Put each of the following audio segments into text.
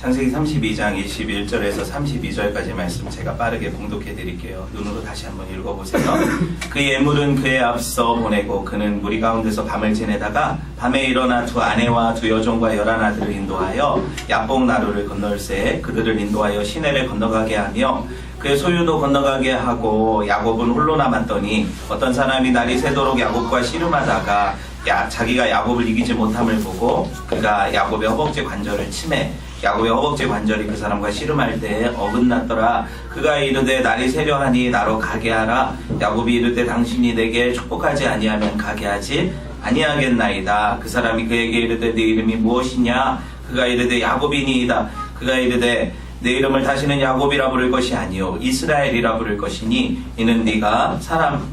창세기 32장 21절에서 32절까지 말씀 제가 빠르게 봉독해 드릴게요. 눈으로 다시 한번 읽어보세요. 그 예물은 그에 앞서 보내고 그는 무리 가운데서 밤을 지내다가 밤에 일어나 두 아내와 두 여종과 11아들을 인도하여 야복 나루를 건널새 그들을 인도하여 시내를 건너가게 하며 그의 소유도 건너가게 하고 야곱은 홀로 남았더니 어떤 사람이 날이 새도록 야곱과 씨름하다가 자기가 야곱을 이기지 못함을 보고 그가 야곱의 허벅지 관절을 치매 야곱의 허벅지 관절이 그 사람과 씨름할 때에 어긋났더라. 그가 이르되 날이 새려하니 나로 가게 하라. 야곱이 이르되 당신이 내게 축복하지 아니하면 가게 하지 아니하겠나이다. 그 사람이 그에게 이르되 네 이름이 무엇이냐. 그가 이르되 야곱이니이다. 그가 이르되 내 이름을 다시는 야곱이라 부를 것이 아니요 이스라엘이라 부를 것이니 이는 네가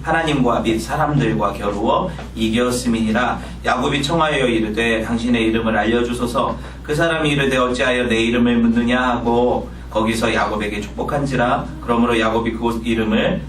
하나님과 및 사람들과 겨루어 이겼음이니라. 야곱이 청하여 이르되 당신의 이름을 알려주소서. 그 사람이 이르되 어찌하여 내 이름을 묻느냐 하고 거기서 야곱에게 축복한지라. 그러므로 야곱이 그곳 이름을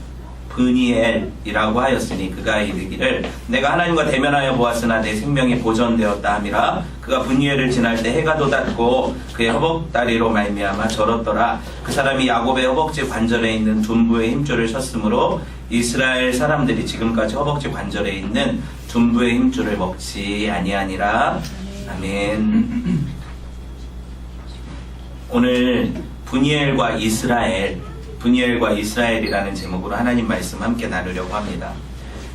브니엘이라고 하였으니 그가 이르기를 내가 하나님과 대면하여 보았으나 내 생명이 보존되었다 함이라. 그가 브니엘을 지날 때 해가 돋았고 그의 허벅다리로 말미암아 절었더라. 그 사람이 야곱의 허벅지 관절에 있는 둔부의 힘줄을 쳤으므로 이스라엘 사람들이 지금까지 허벅지 관절에 있는 둔부의 힘줄을 먹지 아니하니라. 아멘. 오늘 브니엘과 이스라엘이라는 제목으로 하나님 말씀 함께 나누려고 합니다.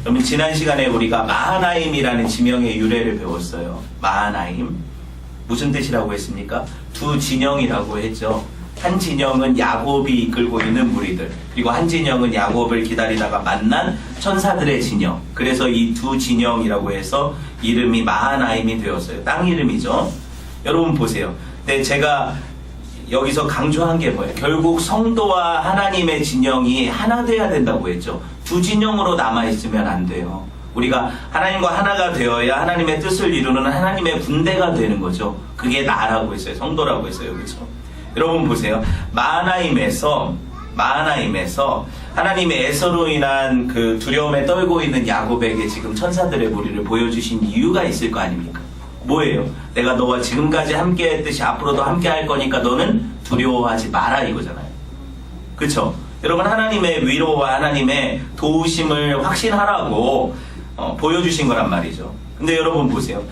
그러면 지난 시간에 우리가 마하나임이라는 지명의 유래를 배웠어요. 마하나임 무슨 뜻이라고 했습니까? 두 진영이라고 했죠. 한 진영은 야곱이 이끌고 있는 무리들, 그리고 한 진영은 야곱을 기다리다가 만난 천사들의 진영. 그래서 이 두 진영이라고 해서 이름이 마하나임이 되었어요. 땅 이름이죠. 여러분 보세요. 근데 제가 여기서 강조한 게 뭐예요? 결국 성도와 하나님의 진영이 하나 돼야 된다고 했죠. 두 진영으로 남아있으면 안 돼요. 우리가 하나님과 하나가 되어야 하나님의 뜻을 이루는 하나님의 군대가 되는 거죠. 그게 나라고 했어요. 성도라고 했어요. 그렇죠? 여러분 보세요. 마하나임에서 하나님의 에서로 인한 그 두려움에 떨고 있는 야곱에게 지금 천사들의 무리를 보여주신 이유가 있을 거 아닙니까? 뭐예요? 내가 너와 지금까지 함께 했듯이 앞으로도 함께 할 거니까 너는 두려워하지 마라 이거잖아요. 그쵸? 여러분 하나님의 위로와 하나님의 도우심을 확신하라고 보여주신 거란 말이죠. 근데 여러분 보세요.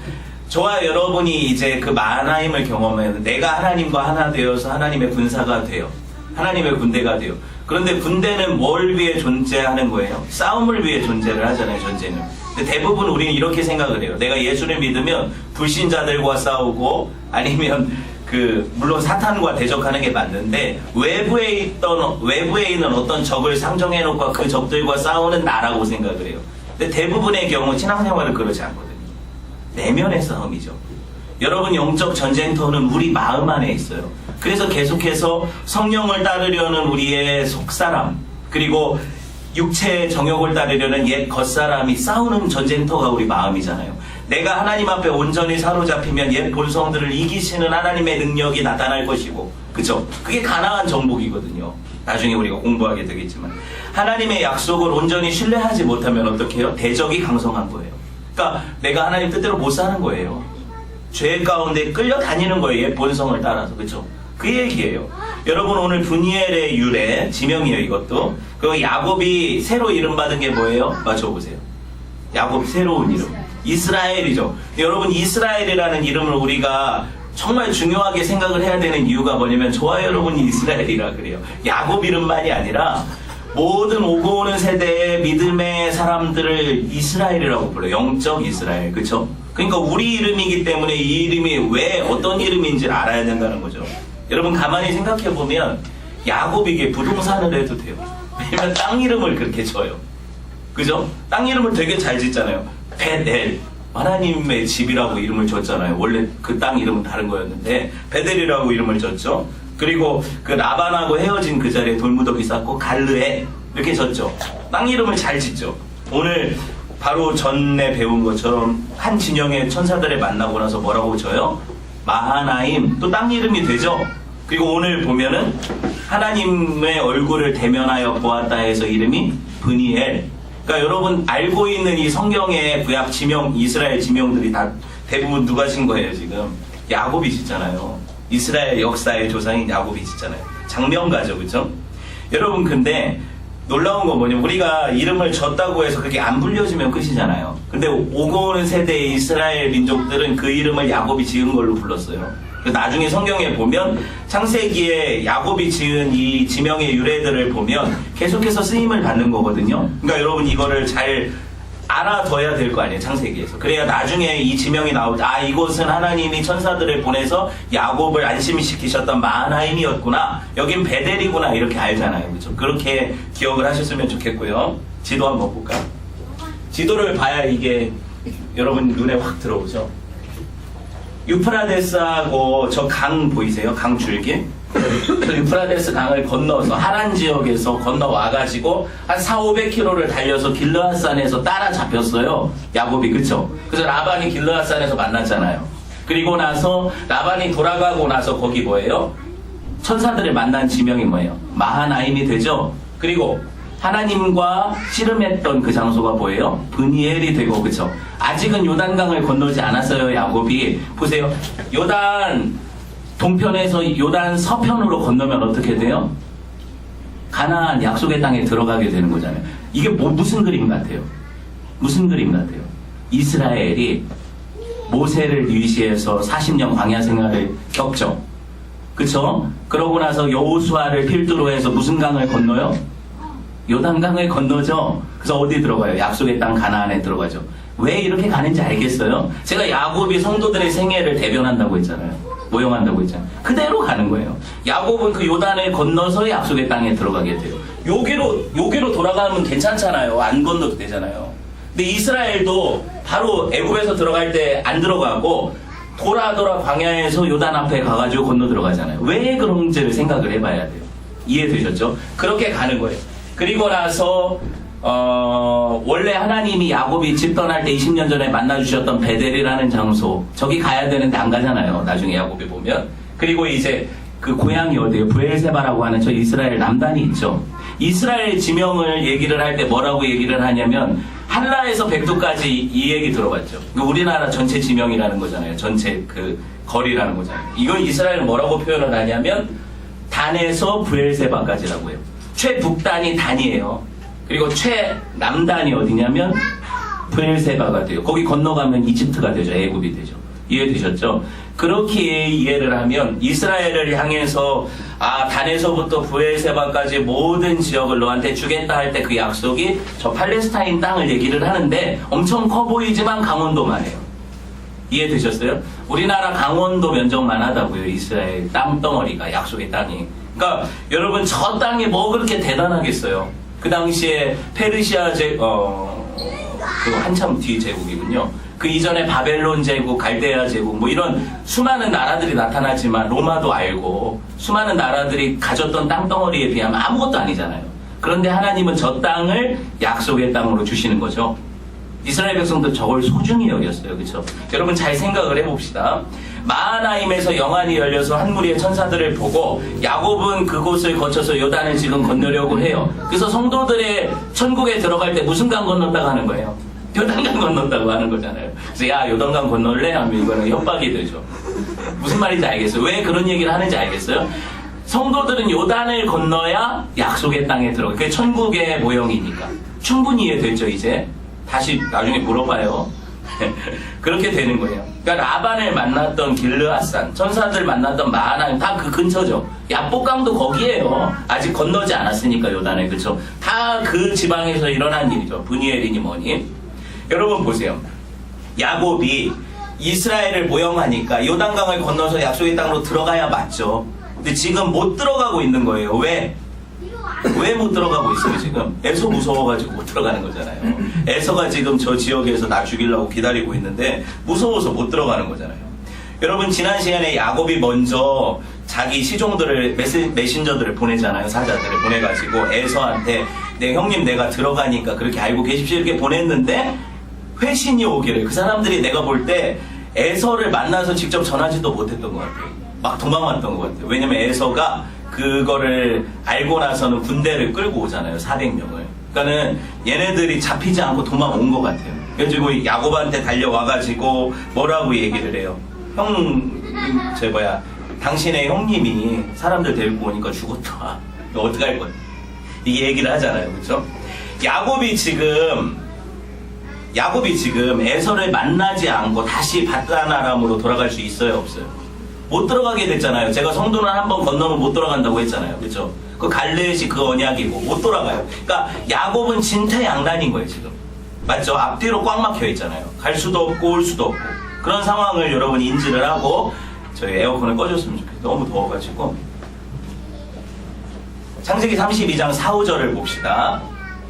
저와 여러분이 이제 그 마하나임을 경험하면 내가 하나님과 하나 되어서 하나님의 군사가 돼요. 하나님의 군대가 돼요. 그런데 군대는 뭘 위해 존재하는 거예요? 싸움을 위해 존재를 하잖아요. 전쟁은. 근데 대부분 우리는 이렇게 생각을 해요. 내가 예수를 믿으면 불신자들과 싸우고 아니면 물론 사탄과 대적하는 게 맞는데 외부에 있는 어떤 적을 상정해 놓고 그 적들과 싸우는 나라고 생각을 해요. 근데 대부분의 경우 신앙생활은 그러지 않거든요. 내면의 싸움이죠. 여러분 영적 전쟁터는 우리 마음 안에 있어요. 그래서 계속해서 성령을 따르려는 우리의 속사람, 그리고 육체의 정욕을 따르려는 옛 겉사람이 싸우는 전쟁터가 우리 마음이잖아요. 내가 하나님 앞에 온전히 사로잡히면 옛 본성들을 이기시는 하나님의 능력이 나타날 것이고, 그죠? 그게 가나안 정복이거든요. 나중에 우리가 공부하게 되겠지만 하나님의 약속을 온전히 신뢰하지 못하면 어떻게 해요? 대적이 강성한 거예요. 그러니까 내가 하나님 뜻대로 못 사는 거예요. 죄 가운데 끌려다니는 거예요. 옛 본성을 따라서. 그죠? 그 얘기예요. 여러분 오늘 브니엘의 유래, 지명이에요 이것도. 그리고 야곱이 새로 이름받은 게 뭐예요? 맞춰보세요. 야곱 새로운 이름. 이스라엘이죠. 여러분 이스라엘이라는 이름을 우리가 정말 중요하게 생각을 해야 되는 이유가 뭐냐면 저와 여러분이 이스라엘이라 그래요. 야곱 이름만이 아니라 모든 오고 오는 세대의 믿음의 사람들을 이스라엘이라고 불러요. 영적 이스라엘. 그렇죠? 그러니까 우리 이름이기 때문에 이 이름이 왜 어떤 이름인지를 알아야 된다는 거죠. 여러분 가만히 생각해보면 야곱에게 부동산을 해도 돼요. 왜냐면 땅 이름을 그렇게 줘요. 그죠? 땅 이름을 되게 잘 짓잖아요. 베델, 하나님의 집이라고 이름을 줬잖아요. 원래 그 땅 이름은 다른 거였는데 베델이라고 이름을 줬죠. 그리고 그 라반하고 헤어진 그 자리에 돌무더기 쌓고 갈르에 이렇게 줬죠. 땅 이름을 잘 짓죠. 오늘 바로 전에 배운 것처럼 한 진영의 천사들을 만나고 나서 뭐라고 줘요? 마하나임, 또 땅 이름이 되죠. 그리고 오늘 보면은 하나님의 얼굴을 대면하여 보았다 해서 이름이 브니엘. 그러니까 여러분 알고 있는 이 성경의 구약 지명, 이스라엘 지명들이 다 대부분 누가 진 거예요 지금? 야곱이 짓잖아요. 이스라엘 역사의 조상인 야곱이 짓잖아요. 장명가죠, 그렇죠? 여러분 근데 놀라운 건 뭐냐면 우리가 이름을 졌다고 해서 그게 안 불려지면 끝이잖아요. 근데 오고 오는 세대의 이스라엘 민족들은 그 이름을 야곱이 지은 걸로 불렀어요. 나중에 성경에 보면 창세기에 야곱이 지은 이 지명의 유래들을 보면 계속해서 쓰임을 받는 거거든요. 그러니까 여러분 이거를 잘 알아둬야 될 거 아니에요, 창세기에서. 그래야 나중에 이 지명이 나올 때, 아, 이곳은 하나님이 천사들을 보내서 야곱을 안심시키셨던 마하나임이었구나. 여긴 베델이구나. 이렇게 알잖아요. 그렇죠? 그렇게 기억을 하셨으면 좋겠고요. 지도 한번 볼까요? 지도를 봐야 이게 여러분 눈에 확 들어오죠. 유프라데스하고 저 강 보이세요? 강 줄기? 유프라데스 강을 건너서 하란 지역에서 건너와가지고 한 400~500km를 달려서 길르앗산에서 따라잡혔어요. 야곱이. 그쵸? 그래서 라반이 길르앗산에서 만났잖아요. 그리고 나서 라반이 돌아가고 나서 거기 뭐예요? 천사들을 만난 지명이 뭐예요? 마하나임이 되죠? 그리고 하나님과 씨름했던 그 장소가 뭐예요? 브니엘이 되고. 그쵸? 아직은 요단강을 건너지 않았어요. 야곱이. 보세요. 요단 동편에서 요단 서편으로 건너면 어떻게 돼요? 가나안 약속의 땅에 들어가게 되는 거잖아요. 이게 무슨 그림 같아요? 무슨 그림 같아요? 이스라엘이 모세를 위시해서 40년 광야 생활을 겪죠. 그쵸? 그러고 나서 여호수아를 필두로 해서 무슨 강을 건너요? 요단강을 건너죠. 그래서 어디 들어가요? 약속의 땅 가나안에 들어가죠. 왜 이렇게 가는지 알겠어요? 제가 야곱이 성도들의 생애를 대변한다고 했잖아요. 모형한다고 했잖아요. 그대로 가는 거예요. 야곱은 그 요단을 건너서 약속의 땅에 들어가게 돼요. 여기로 돌아가면 괜찮잖아요. 안 건너도 되잖아요. 근데 이스라엘도 바로 애굽에서 들어갈 때 안 들어가고 돌아 광야에서 요단 앞에 가가지고 건너 들어가잖아요. 왜 그런지를 생각을 해봐야 돼요. 이해되셨죠? 그렇게 가는 거예요. 그리고 나서 원래 하나님이 야곱이 집 떠날 때 20년 전에 만나주셨던 베델이라는 장소, 저기 가야 되는데 안 가잖아요. 나중에 야곱이 보면. 그리고 이제 그 고향이 어디예요? 브엘세바라고 하는 저 이스라엘 남단이 있죠. 이스라엘 지명을 얘기를 할 때 뭐라고 얘기를 하냐면 한라에서 백두까지 이 얘기 들어봤죠. 우리나라 전체 지명이라는 거잖아요. 전체 그 거리라는 거잖아요. 이건 이스라엘은 뭐라고 표현을 하냐면 단에서 브엘세바까지라고 해요. 최북단이 단이에요. 그리고 최남단이 어디냐면 브엘세바가 돼요. 거기 건너가면 이집트가 되죠. 애굽이 되죠. 이해되셨죠? 그렇게 이해를 하면 이스라엘을 향해서 단에서부터 브엘세바까지 모든 지역을 너한테 주겠다 할 때 그 약속이 저 팔레스타인 땅을 얘기를 하는데 엄청 커 보이지만 강원도만 해요. 이해되셨어요? 우리나라 강원도 면적만 하다고요. 이스라엘 땅덩어리가 약속의 땅이. 그러니까 여러분 저 땅이 뭐 그렇게 대단하겠어요. 그 당시에 페르시아 그 한참 뒤 제국이군요. 그 이전에 바벨론 제국, 갈대아 제국 뭐 이런 수많은 나라들이 나타나지만 로마도 알고 수많은 나라들이 가졌던 땅덩어리에 비하면 아무것도 아니잖아요. 그런데 하나님은 저 땅을 약속의 땅으로 주시는 거죠. 이스라엘 백성도 저걸 소중히 여겼어요. 그렇죠? 여러분 잘 생각을 해봅시다. 마하나임에서 영안이 열려서 한 무리의 천사들을 보고 야곱은 그곳을 거쳐서 요단을 지금 건너려고 해요. 그래서 성도들의 천국에 들어갈 때 무슨 강 건넜다고 하는 거예요? 요단강 건넜다고 하는 거잖아요. 그래서 야 요단강 건널래? 하면 이거는 협박이 되죠. 무슨 말인지 알겠어요? 왜 그런 얘기를 하는지 알겠어요? 성도들은 요단을 건너야 약속의 땅에 들어가요. 그게 천국의 모형이니까. 충분히 이해됐죠 이제? 다시 나중에 물어봐요. 그렇게 되는 거예요. 그러니까 라반을 만났던 길르앗산, 천사들 만났던 마하나임 다 그 근처죠. 야복강도 거기에요. 아직 건너지 않았으니까 요단을. 그렇죠? 다 그 지방에서 일어난 일이죠. 브니엘이니 뭐니. 여러분 보세요. 야곱이 이스라엘을 모형하니까 요단강을 건너서 약속의 땅으로 들어가야 맞죠. 근데 지금 못 들어가고 있는 거예요. 왜 못 들어가고 있어요 지금? 에서 무서워가지고 못 들어가는 거잖아요. 에서가 지금 저 지역에서 나 죽이려고 기다리고 있는데 무서워서 못 들어가는 거잖아요. 여러분 지난 시간에 야곱이 먼저 자기 시종들을 메신저들을 보내잖아요. 사자들을 보내가지고 에서한테 내 형님 내가 들어가니까 그렇게 알고 계십시오 이렇게 보냈는데 회신이 오기를 그 사람들이 내가 볼 때 에서를 만나서 직접 전하지도 못했던 것 같아요. 막 도망왔던 것 같아요. 왜냐면 에서가 그거를 알고 나서는 군대를 끌고 오잖아요. 400명을. 그러니까는 얘네들이 잡히지 않고 도망온 것 같아요. 그래가지고 야곱한테 달려와가지고 뭐라고 얘기를 해요. 당신의 형님이 사람들 데리고 오니까 죽었다. 너 어떡할 거야? 이게 얘기를 하잖아요. 그렇죠? 야곱이 지금 에서를 만나지 않고 다시 밧단아람으로 돌아갈 수 있어요, 없어요? 못 들어가게 됐잖아요. 제가 성도는 한번 건너면 못 돌아간다고 했잖아요. 그렇죠? 그 갈렙이 그 언약이고 못 돌아가요. 그러니까 야곱은 진퇴양난인 거예요, 지금. 맞죠? 앞뒤로 꽉 막혀 있잖아요. 갈 수도 없고 올 수도 없고. 그런 상황을 여러분이 인지를 하고 저희 에어컨을 꺼줬으면 좋겠어요. 너무 더워가지고. 창세기 32장 4, 5절을 봅시다.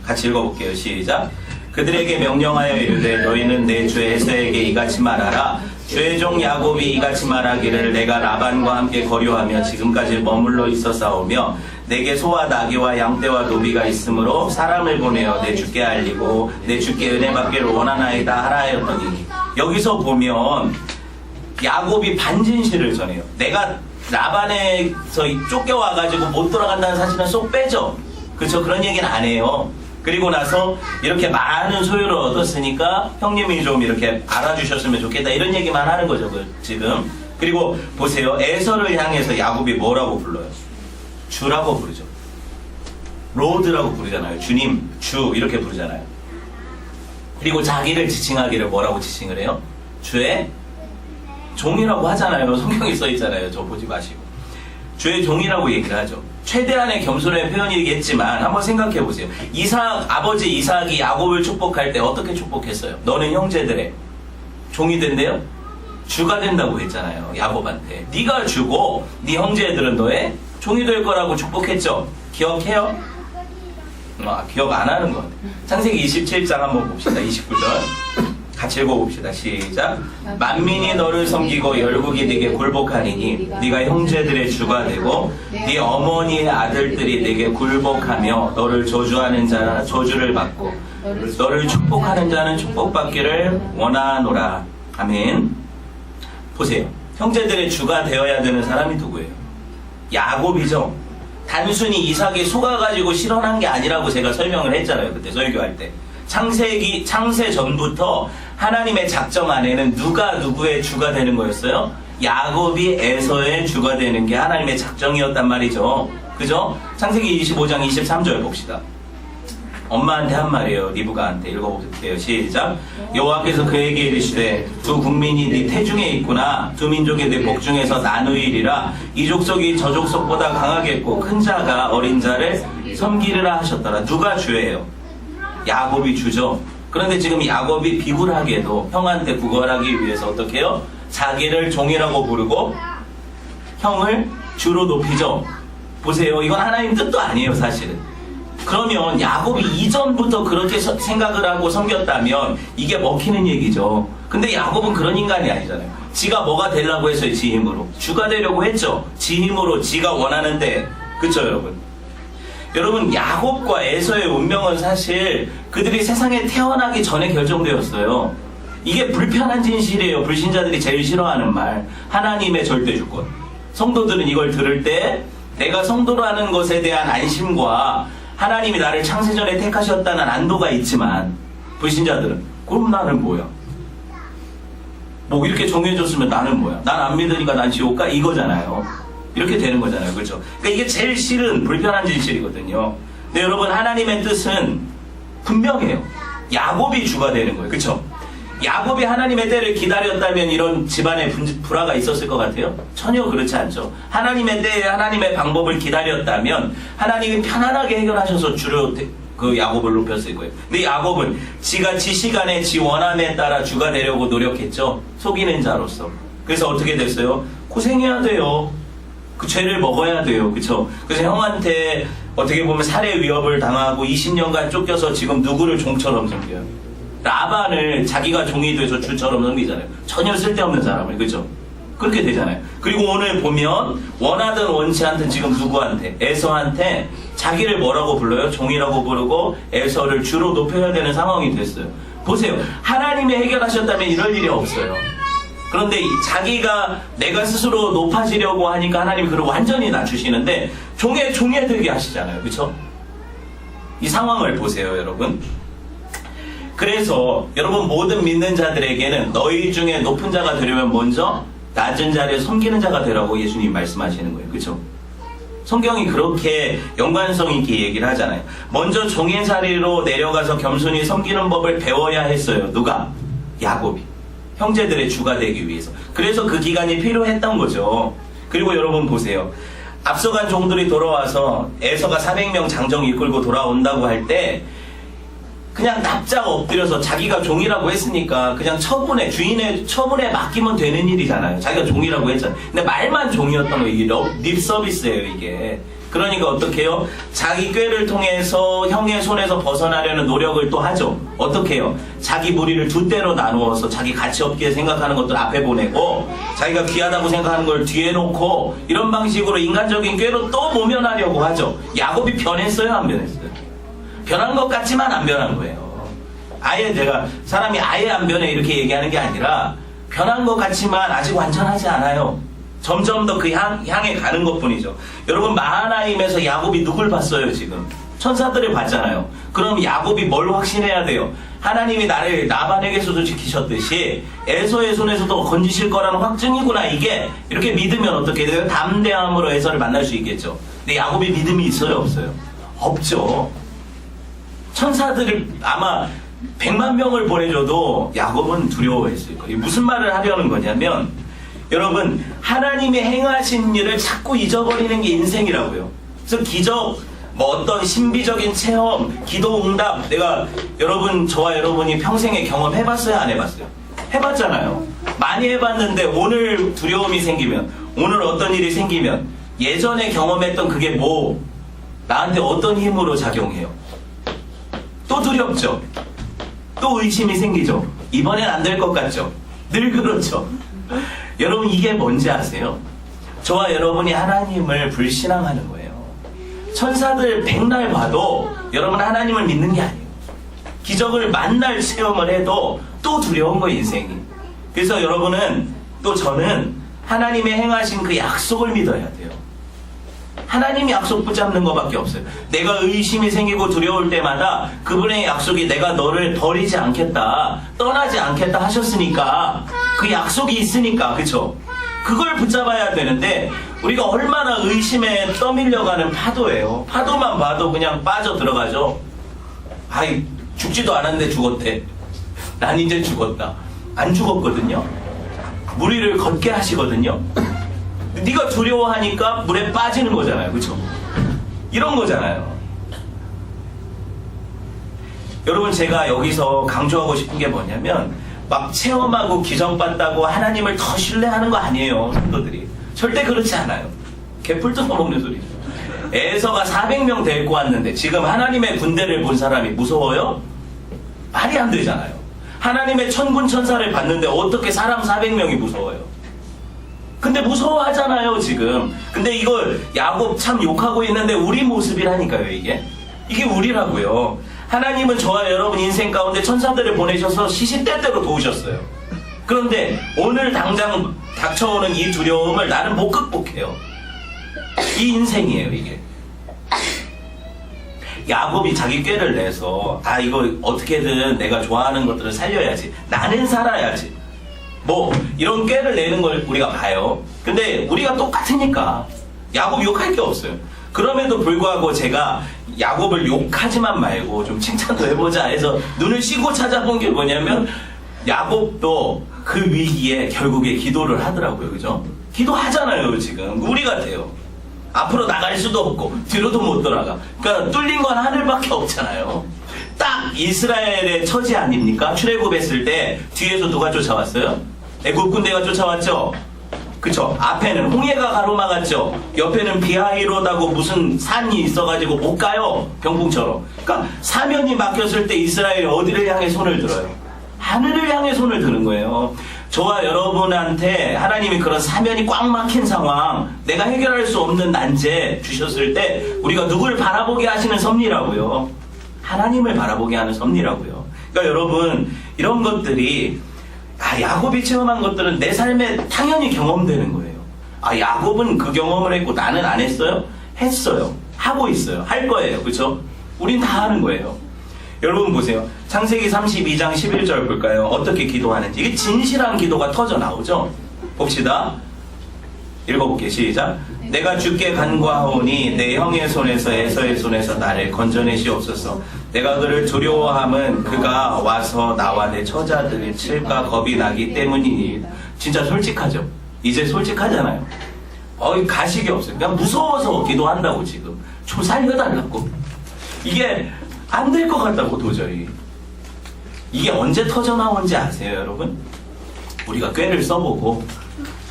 같이 읽어볼게요. 시작. 그들에게 명령하여 이르되 너희는 내 주 에서에게 이같이 말하라. 주의 종 야곱이 이같이 말하기를 내가 라반과 함께 거류하며 지금까지 머물러 있었사오며 내게 소와 나귀와 양떼와 노비가 있으므로 사람을 보내어 내 주께 알리고 내 주께 은혜 받기를 원하나이다 하라 하였더니, 여기서 보면 야곱이 반진실을 전해요. 내가 라반에서 쫓겨와가지고 못 돌아간다는 사실은 쏙 빼죠. 그렇죠? 그런 얘기는 안 해요. 그리고 나서 이렇게 많은 소유를 얻었으니까 형님이 좀 이렇게 알아주셨으면 좋겠다, 이런 얘기만 하는 거죠, 지금. 그리고 보세요. 에서를 향해서 야곱이 뭐라고 불러요? 주라고 부르죠. 로드라고 부르잖아요. 주님, 주, 이렇게 부르잖아요. 그리고 자기를 지칭하기를 뭐라고 지칭을 해요? 주의 종이라고 하잖아요. 성경에 써 있잖아요. 저 보지 마시고. 주의 종이라고 얘기를 하죠. 최대한의 겸손의 표현이겠지만 한번 생각해 보세요. 아버지 이삭이 야곱을 축복할 때 어떻게 축복했어요? 너는 형제들의 종이 된대요? 주가 된다고 했잖아요. 야곱한테. 네가 주고 네 형제들은 너의 종이 될 거라고 축복했죠. 기억해요? 기억 안 하는 것 같아요. 창세기 27장 한번 봅시다. 29절. 같이 읽어봅시다. 시작. 만민이 너를 섬기고 열국이 네게 굴복하리니 네가 형제들의 주가 되고 네 어머니의 아들들이 네게 굴복하며 너를 저주하는 자는 저주를 받고 너를 축복하는 자는 축복받기를 원하노라. 아멘. 보세요. 형제들의 주가 되어야 되는 사람이 누구예요? 야곱이죠. 단순히 이삭이 속아가지고 실현한 게 아니라고 제가 설명을 했잖아요. 그때 설교할 때. 창세 전부터 하나님의 작정 안에는 누가 누구의 주가 되는 거였어요? 야곱이 에서의 주가 되는 게 하나님의 작정이었단 말이죠. 그죠? 창세기 25장 23절 봅시다. 엄마한테 한 말이에요. 리브가한테. 읽어볼게요. 시작. 여호와께서 그에게 이르시되 두 국민이 네 태중에 있구나. 두 민족이 네 복중에서 나누이리라. 이 족속이 저 족속보다 강하겠고 큰 자가 어린 자를 섬기리라 하셨더라. 누가 주예요? 야곱이 주죠. 그런데 지금 야곱이 비굴하게도 형한테 구걸하기 위해서 어떻게 해요? 자기를 종이라고 부르고 형을 주로 높이죠. 보세요. 이건 하나님 뜻도 아니에요, 사실은. 그러면 야곱이 이전부터 그렇게 생각을 하고 섬겼다면 이게 먹히는 얘기죠. 근데 야곱은 그런 인간이 아니잖아요. 지가 뭐가 되려고 했어요, 지 힘으로. 주가 되려고 했죠. 지 힘으로 지가 원하는데. 그쵸, 여러분? 여러분, 야곱과 에서의 운명은 사실 그들이 세상에 태어나기 전에 결정되었어요. 이게 불편한 진실이에요. 불신자들이 제일 싫어하는 말. 하나님의 절대주권. 성도들은 이걸 들을 때 내가 성도라는 것에 대한 안심과 하나님이 나를 창세전에 택하셨다는 안도가 있지만, 불신자들은 그럼 나는 뭐야? 뭐 이렇게 정해줬으면 나는 뭐야? 난 안 믿으니까 난 지옥 가? 이거잖아요. 이렇게 되는 거잖아요. 그렇죠? 그러니까 이게 제일 싫은 불편한 진실이거든요. 근데 여러분, 하나님의 뜻은 분명해요. 야곱이 주가 되는 거예요. 그렇죠? 야곱이 하나님의 때를 기다렸다면 이런 집안에 불화가 있었을 것 같아요? 전혀 그렇지 않죠. 하나님의 때에 하나님의 방법을 기다렸다면 하나님이 편안하게 해결하셔서 주로 그 야곱을 높였을 거예요. 근데 야곱은 지가 지 시간에 지 원함에 따라 주가 되려고 노력했죠. 속이는 자로서. 그래서 어떻게 됐어요? 고생해야 돼요. 그 죄를 먹어야 돼요. 그쵸? 그래서 형한테 어떻게 보면 살해 위협을 당하고 20년간 쫓겨서 지금 누구를 종처럼 섬겨요? 라반을 자기가 종이 돼서 주처럼 섬기잖아요. 전혀 쓸데없는 사람을. 그죠? 그렇게 되잖아요. 그리고 오늘 보면 원하든 원치 않든 지금 누구한테? 에서한테 자기를 뭐라고 불러요? 종이라고 부르고 에서를 주로 높여야 되는 상황이 됐어요. 보세요. 하나님이 해결하셨다면 이럴 일이 없어요. 그런데 자기가 내가 스스로 높아지려고 하니까 하나님이 그걸 완전히 낮추시는데 종에 되게 하시잖아요. 그렇죠? 이 상황을 보세요, 여러분. 그래서 여러분, 모든 믿는 자들에게는 너희 중에 높은 자가 되려면 먼저 낮은 자리에 섬기는 자가 되라고 예수님 말씀하시는 거예요. 그렇죠? 성경이 그렇게 연관성 있게 얘기를 하잖아요. 먼저 종의 자리로 내려가서 겸손히 섬기는 법을 배워야 했어요. 누가? 야곱이. 형제들의 주가 되기 위해서. 그래서 그 기간이 필요했던 거죠. 그리고 여러분 보세요. 앞서간 종들이 돌아와서 에서가 400명 장정 이끌고 돌아온다고 할 때 그냥 납작 엎드려서 자기가 종이라고 했으니까 그냥 처분에, 주인의 처분에 맡기면 되는 일이잖아요. 자기가 종이라고 했잖아요. 근데 말만 종이었던 거예요. 이게 립 서비스예요, 이게. 그러니까 어떻게 해요? 자기 꾀를 통해서 형의 손에서 벗어나려는 노력을 또 하죠. 어떻게 해요? 자기 무리를 두 대로 나누어서 자기 가치 없게 생각하는 것들 앞에 보내고 자기가 귀하다고 생각하는 걸 뒤에 놓고 이런 방식으로 인간적인 꾀로 또 모면하려고 하죠. 야곱이 변했어요, 안 변했어요? 변한 것 같지만 안 변한 거예요. 아예 제가 사람이 아예 안 변해 이렇게 얘기하는 게 아니라 변한 것 같지만 아직 완전하지 않아요. 점점 더 그 향해 가는 것 뿐이죠. 여러분 마하나임에서 야곱이 누굴 봤어요 지금? 천사들을 봤잖아요. 그럼 야곱이 뭘 확신해야 돼요? 하나님이 나를 라반에게서도 지키셨듯이 에서의 손에서도 건지실 거라는 확증이구나. 이게 이렇게 믿으면 어떻게 돼요? 담대함으로 에서를 만날 수 있겠죠. 근데 야곱이 믿음이 있어요 없어요? 없죠. 천사들을 아마 100만 명을 보내줘도 야곱은 두려워했을 거예요. 무슨 말을 하려는 거냐면 여러분 하나님이 행하신 일을 자꾸 잊어버리는 게 인생이라고요. 그래서 기적, 뭐 어떤 신비적인 체험, 기도 응답, 내가 여러분 저와 여러분이 평생에 경험해봤어요 안 해봤어요? 해봤잖아요. 많이 해봤는데 오늘 두려움이 생기면, 오늘 어떤 일이 생기면 예전에 경험했던 그게 뭐 나한테 어떤 힘으로 작용해요? 또 두렵죠. 또 의심이 생기죠. 이번엔 안 될 것 같죠. 늘 그렇죠. 여러분 이게 뭔지 아세요? 저와 여러분이 하나님을 불신앙하는 거예요. 천사들 백날 봐도 여러분 하나님을 믿는 게 아니에요. 기적을 만날 체험을 해도 또 두려운 거예요 인생이. 그래서 여러분은 또 저는 하나님의 행하신 그 약속을 믿어야 돼요. 하나님이 약속 붙잡는 것밖에 없어요. 내가 의심이 생기고 두려울 때마다 그분의 약속이 내가 너를 버리지 않겠다, 떠나지 않겠다 하셨으니까 그 약속이 있으니까, 그쵸? 그걸 붙잡아야 되는데 우리가 얼마나 의심에 떠밀려가는 파도예요. 파도만 봐도 그냥 빠져 들어가죠. 아이 죽지도 않았는데 죽었대. 난 이제 죽었다. 안 죽었거든요. 무리를 걷게 하시거든요. 네가 두려워하니까 물에 빠지는 거잖아요. 그렇죠? 이런 거잖아요. 여러분 제가 여기서 강조하고 싶은 게 뭐냐면 막 체험하고 기적받다고 하나님을 더 신뢰하는 거 아니에요. 성도들이. 절대 그렇지 않아요. 개풀 뜯어먹는 소리죠. 에서가 400명 데리고 왔는데 지금 하나님의 군대를 본 사람이 무서워요? 말이 안 되잖아요. 하나님의 천군 천사를 봤는데 어떻게 사람 400명이 무서워요? 근데 무서워하잖아요 지금. 근데 이걸 야곱 참 욕하고 있는데 우리 모습이라니까요. 이게 우리라고요. 하나님은 저와 여러분 인생 가운데 천사들을 보내셔서 시시때때로 도우셨어요. 그런데 오늘 당장 닥쳐오는 이 두려움을 나는 못 극복해요. 이 인생이에요 이게. 야곱이 자기 꾀를 내서 이거 어떻게든 내가 좋아하는 것들을 살려야지, 나는 살아야지, 뭐 이런 꾀를 내는 걸 우리가 봐요. 근데 우리가 똑같으니까 야곱 욕할 게 없어요. 그럼에도 불구하고 제가 야곱을 욕하지만 말고 좀 칭찬도 해보자 해서 눈을 씻고 찾아본 게 뭐냐면 야곱도 그 위기에 결국에 기도를 하더라고요. 그죠? 기도하잖아요 지금. 우리 같아요. 앞으로 나갈 수도 없고 뒤로도 못 돌아가. 그러니까 뚫린 건 하늘밖에 없잖아요. 딱 이스라엘의 처지 아닙니까? 출애굽했을 때 뒤에서 누가 쫓아왔어요? 애굽 군대가 쫓아왔죠. 그쵸? 앞에는 홍해가 가로막았죠. 옆에는 비하이로다고 무슨 산이 있어가지고 못 가요. 병풍처럼. 그러니까 사면이 막혔을 때 이스라엘이 어디를 향해 손을 들어요? 하늘을 향해 손을 드는 거예요. 저와 여러분한테 하나님이 그런 사면이 꽉 막힌 상황, 내가 해결할 수 없는 난제 주셨을 때 우리가 누굴 바라보게 하시는 섭리라고요. 하나님을 바라보게 하는 섭리라고요. 그러니까 여러분 이런 것들이 야곱이 체험한 것들은 내 삶에 당연히 경험되는 거예요. 야곱은 그 경험을 했고 나는 안 했어요? 했어요. 하고 있어요. 할 거예요. 그렇죠? 우린 다 하는 거예요. 여러분 보세요. 창세기 32장 11절 볼까요? 어떻게 기도하는지. 이게 진실한 기도가 터져 나오죠. 봅시다. 읽어볼게. 시작. 내가 주께 간구하오니 내 형의 손에서 에서의 손에서 나를 건져내시옵소서. 내가 그를 두려워함은 그가 와서 나와 내 처자들을 칠까 겁이 나기 때문이니. 진짜 솔직하죠. 이제 솔직하잖아요. 가식이 없어요. 그냥 무서워서 기도한다고 지금. 좀 살려달라고. 이게 안 될 것 같다고 도저히. 이게 언제 터져 나온지 아세요, 여러분? 우리가 꾀를 써보고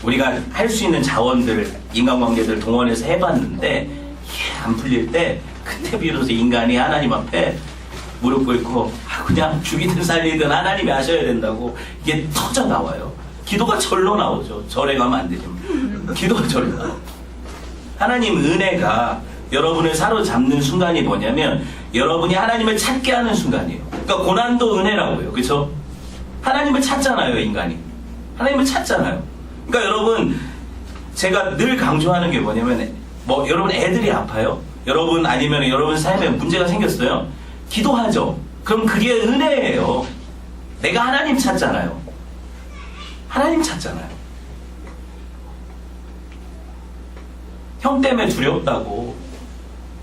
우리가 할 수 있는 자원들, 인간관계들 동원해서 해봤는데 이게 안 풀릴 때 그때 비로소 인간이 하나님 앞에 무릎 꿇고 그냥 죽이든 살리든 하나님이 하셔야 된다고 이게 터져 나와요. 기도가 절로 나오죠. 절에 가면 안 되죠. 기도가 절로 나와요. 하나님 은혜가 여러분을 사로잡는 순간이 뭐냐면 여러분이 하나님을 찾게 하는 순간이에요. 그러니까 고난도 은혜라고요. 그렇죠? 하나님을 찾잖아요, 인간이. 하나님을 찾잖아요. 그러니까 여러분, 제가 늘 강조하는 게 뭐냐면, 여러분 애들이 아파요? 여러분 아니면 여러분 삶에 문제가 생겼어요? 기도하죠. 그럼 그게 은혜예요. 내가 하나님 찾잖아요. 하나님 찾잖아요. 형 때문에 두렵다고.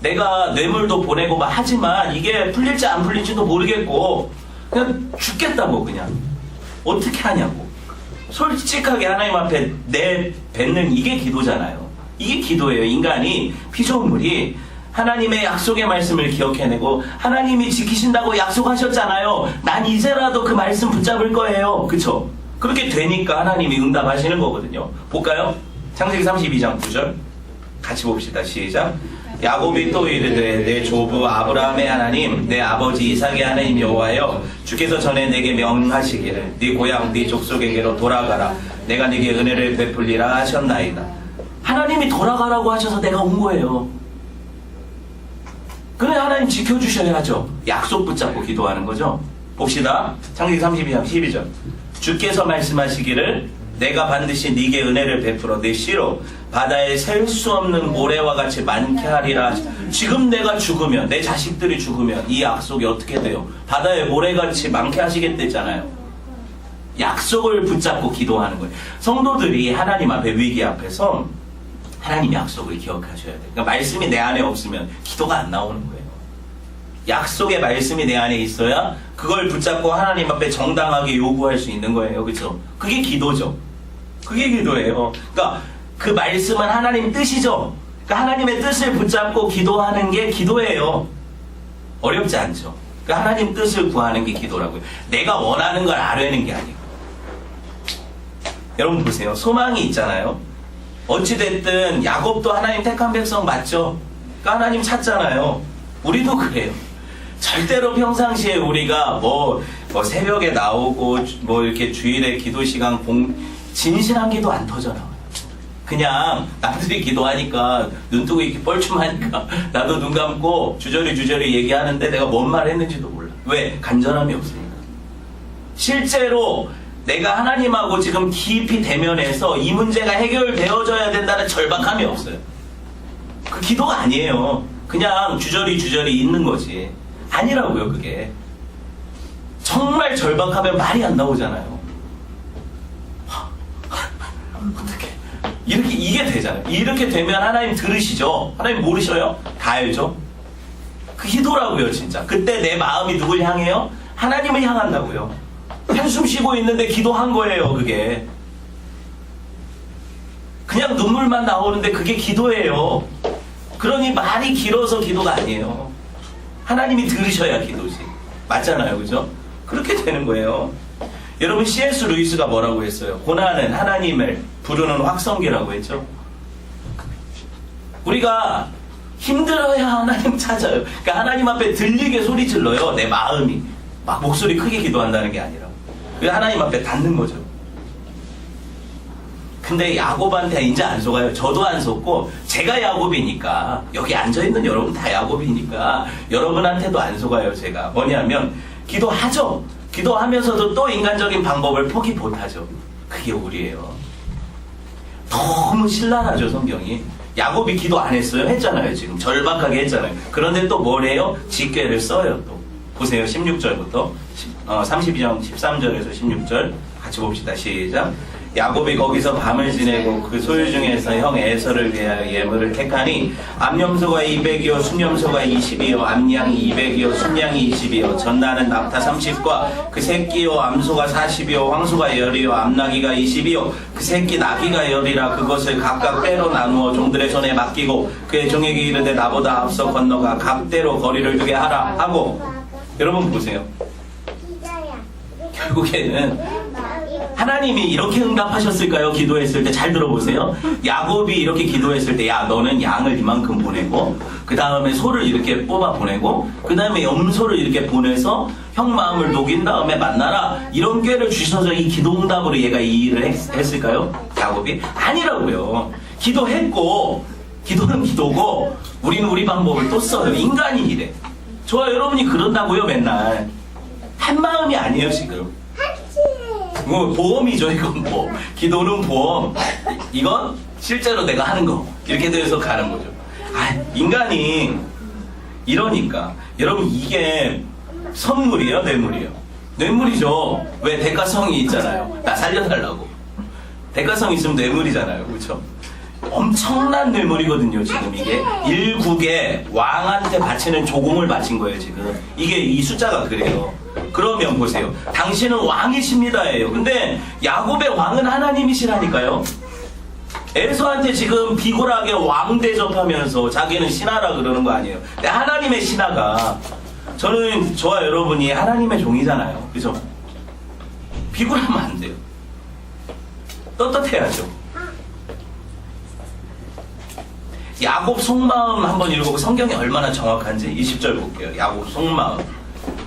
내가 뇌물도 보내고 막 하지만 이게 풀릴지 안 풀릴지도 모르겠고 그냥 죽겠다고 그냥. 어떻게 하냐고. 솔직하게 하나님 앞에 내뱉는 이게 기도잖아요. 이게 기도예요. 인간이 피조물이 하나님의 약속의 말씀을 기억해내고 하나님이 지키신다고 약속하셨잖아요. 난 이제라도 그 말씀 붙잡을 거예요. 그쵸? 그렇게 되니까 하나님이 응답하시는 거거든요. 볼까요? 창세기 32장 9절 같이 봅시다. 시작. 야곱이 또 이르되 내 조부 아브라함의 하나님 내 아버지 이삭의 하나님 여호와여 주께서 전에 내게 명하시기를 네 고향 네 족속에게로 돌아가라 내가 네게 은혜를 베풀리라 하셨나이다. 하나님이 돌아가라고 하셔서 내가 온 거예요. 그래 하나님 지켜주셔야죠. 약속 붙잡고 기도하는 거죠. 봅시다. 창세기 32장 12절 주께서 말씀하시기를 내가 반드시 네게 은혜를 베풀어 내 씨로 바다에 셀 수 없는 모래와 같이 많게 하리라. 지금 내가 죽으면 내 자식들이 죽으면 이 약속이 어떻게 돼요? 바다에 모래같이 많게 하시겠댔잖아요. 약속을 붙잡고 기도하는 거예요. 성도들이 하나님 앞에 위기 앞에서 하나님 약속을 기억하셔야 돼요. 그러니까 말씀이 내 안에 없으면 기도가 안 나오는 거예요. 약속의 말씀이 내 안에 있어야 그걸 붙잡고 하나님 앞에 정당하게 요구할 수 있는 거예요. 그렇죠? 그게 기도죠. 그게 기도예요. 그러니까 그 말씀은 하나님 뜻이죠. 그러니까 하나님의 뜻을 붙잡고 기도하는 게 기도예요. 어렵지 않죠. 그러니까 하나님 뜻을 구하는 게 기도라고요. 내가 원하는 걸 아뢰는 게 아니고. 여러분 보세요. 소망이 있잖아요. 어찌됐든 야곱도 하나님 택한 백성 맞죠? 그러니까 하나님 찾잖아요. 우리도 그래요. 절대로 평상시에 우리가 새벽에 나오고 이렇게 주일에 기도 시간 진실한 기도 안 터져 나와요. 그냥 남들이 기도하니까 눈 뜨고 이렇게 뻘쭘하니까 나도 눈 감고 주저리 얘기하는데 내가 뭔 말 했는지도 몰라. 왜? 간절함이 없으니까. 실제로 내가 하나님하고 지금 깊이 대면해서 이 문제가 해결되어져야 된다는 절박함이 없어요. 그 기도가 아니에요. 그냥 주저리 있는 거지. 아니라고요, 그게. 정말 절박하면 말이 안 나오잖아요. 어떡해. 이게 되잖아요. 이렇게 되면 하나님 들으시죠? 하나님 모르셔요? 다 알죠? 그 기도라고요, 진짜. 그때 내 마음이 누굴 향해요? 하나님을 향한다고요. 한숨 쉬고 있는데 기도한 거예요, 그게. 그냥 눈물만 나오는데 그게 기도예요. 그러니 말이 길어서 기도가 아니에요. 하나님이 들으셔야 기도지. 맞잖아요, 그죠? 그렇게 되는 거예요. 여러분 C.S. 루이스가 뭐라고 했어요? 고난은 하나님을 부르는 확성기라고 했죠. 우리가 힘들어야 하나님 찾아요. 그러니까 하나님 앞에 들리게 소리 질러요. 내 마음이. 막 목소리 크게 기도한다는 게 아니라. 그래서 하나님 앞에 닿는 거죠. 근데 야곱한테 이제 안 속아요. 저도 안 속고 제가 야곱이니까 여기 앉아있는 여러분 다 야곱이니까 여러분한테도 안 속아요. 제가 뭐냐면 기도하죠. 기도하면서도 또 인간적인 방법을 포기 못하죠. 그게 우리예요. 너무 신랄하죠, 성경이. 야곱이 기도 안 했어요? 했잖아요. 지금 절박하게 했잖아요. 그런데 또 뭘 해요? 직궤를 써요. 또 보세요. 16절부터 32장 13절에서 16절 같이 봅시다. 시작. 야곱이 거기서 밤을 지내고 그 소유 중에서 형 에서를 위하여 예물을 택하니 암염소가 200이요 순염소가 20이요 암양이 200이요 순양이 20이요 전나는 낙타 30과 그 새끼요 암소가 40이요 황소가 10이요 암나귀가 20이요 그 새끼 나귀가 10이라 그것을 각각 때로 나누어 종들의 손에 맡기고 그의 종에게 이르되 나보다 앞서 건너가 각대로 거리를 두게 하라 하고. 여러분 보세요. 결국에는 하나님이 이렇게 응답하셨을까요? 기도했을 때 잘 들어보세요. 야곱이 이렇게 기도했을 때 야 너는 양을 이만큼 보내고 그 다음에 소를 이렇게 뽑아 보내고 그 다음에 염소를 이렇게 보내서 형 마음을 녹인 다음에 만나라 이런 꾀를 주셔서 이 기도 응답으로 얘가 이 일을 했을까요? 야곱이? 아니라고요. 기도했고 기도는 기도고 우리는 우리 방법을 또 써요. 인간이 이래. 저와 여러분이 그런다고요 맨날. 한 마음이 아니에요 지금. 뭐 보험이죠 이건 뭐. 기도는 보험. 이건 실제로 내가 하는 거. 이렇게 돼서 가는 거죠. 인간이 이러니까. 여러분 이게 선물이에요 뇌물이에요? 뇌물이죠. 왜? 대가성이 있잖아요. 나 살려달라고. 대가성 있으면 뇌물이잖아요. 그렇죠? 엄청난 뇌물이거든요 지금 이게. 일국의 왕한테 바치는 조공을 바친 거예요 지금. 이게 이 숫자가 그래요. 그러면 보세요. 당신은 왕이십니다예요. 근데 야곱의 왕은 하나님이시라니까요. 에서한테 지금 비굴하게 왕 대접하면서 자기는 신하라 그러는 거 아니에요. 근데 하나님의 신하가 저와 여러분이 하나님의 종이잖아요. 그죠? 비굴하면 안 돼요. 떳떳해야죠. 야곱 속마음 한번 읽어보고 성경이 얼마나 정확한지 20절 볼게요. 야곱 속마음.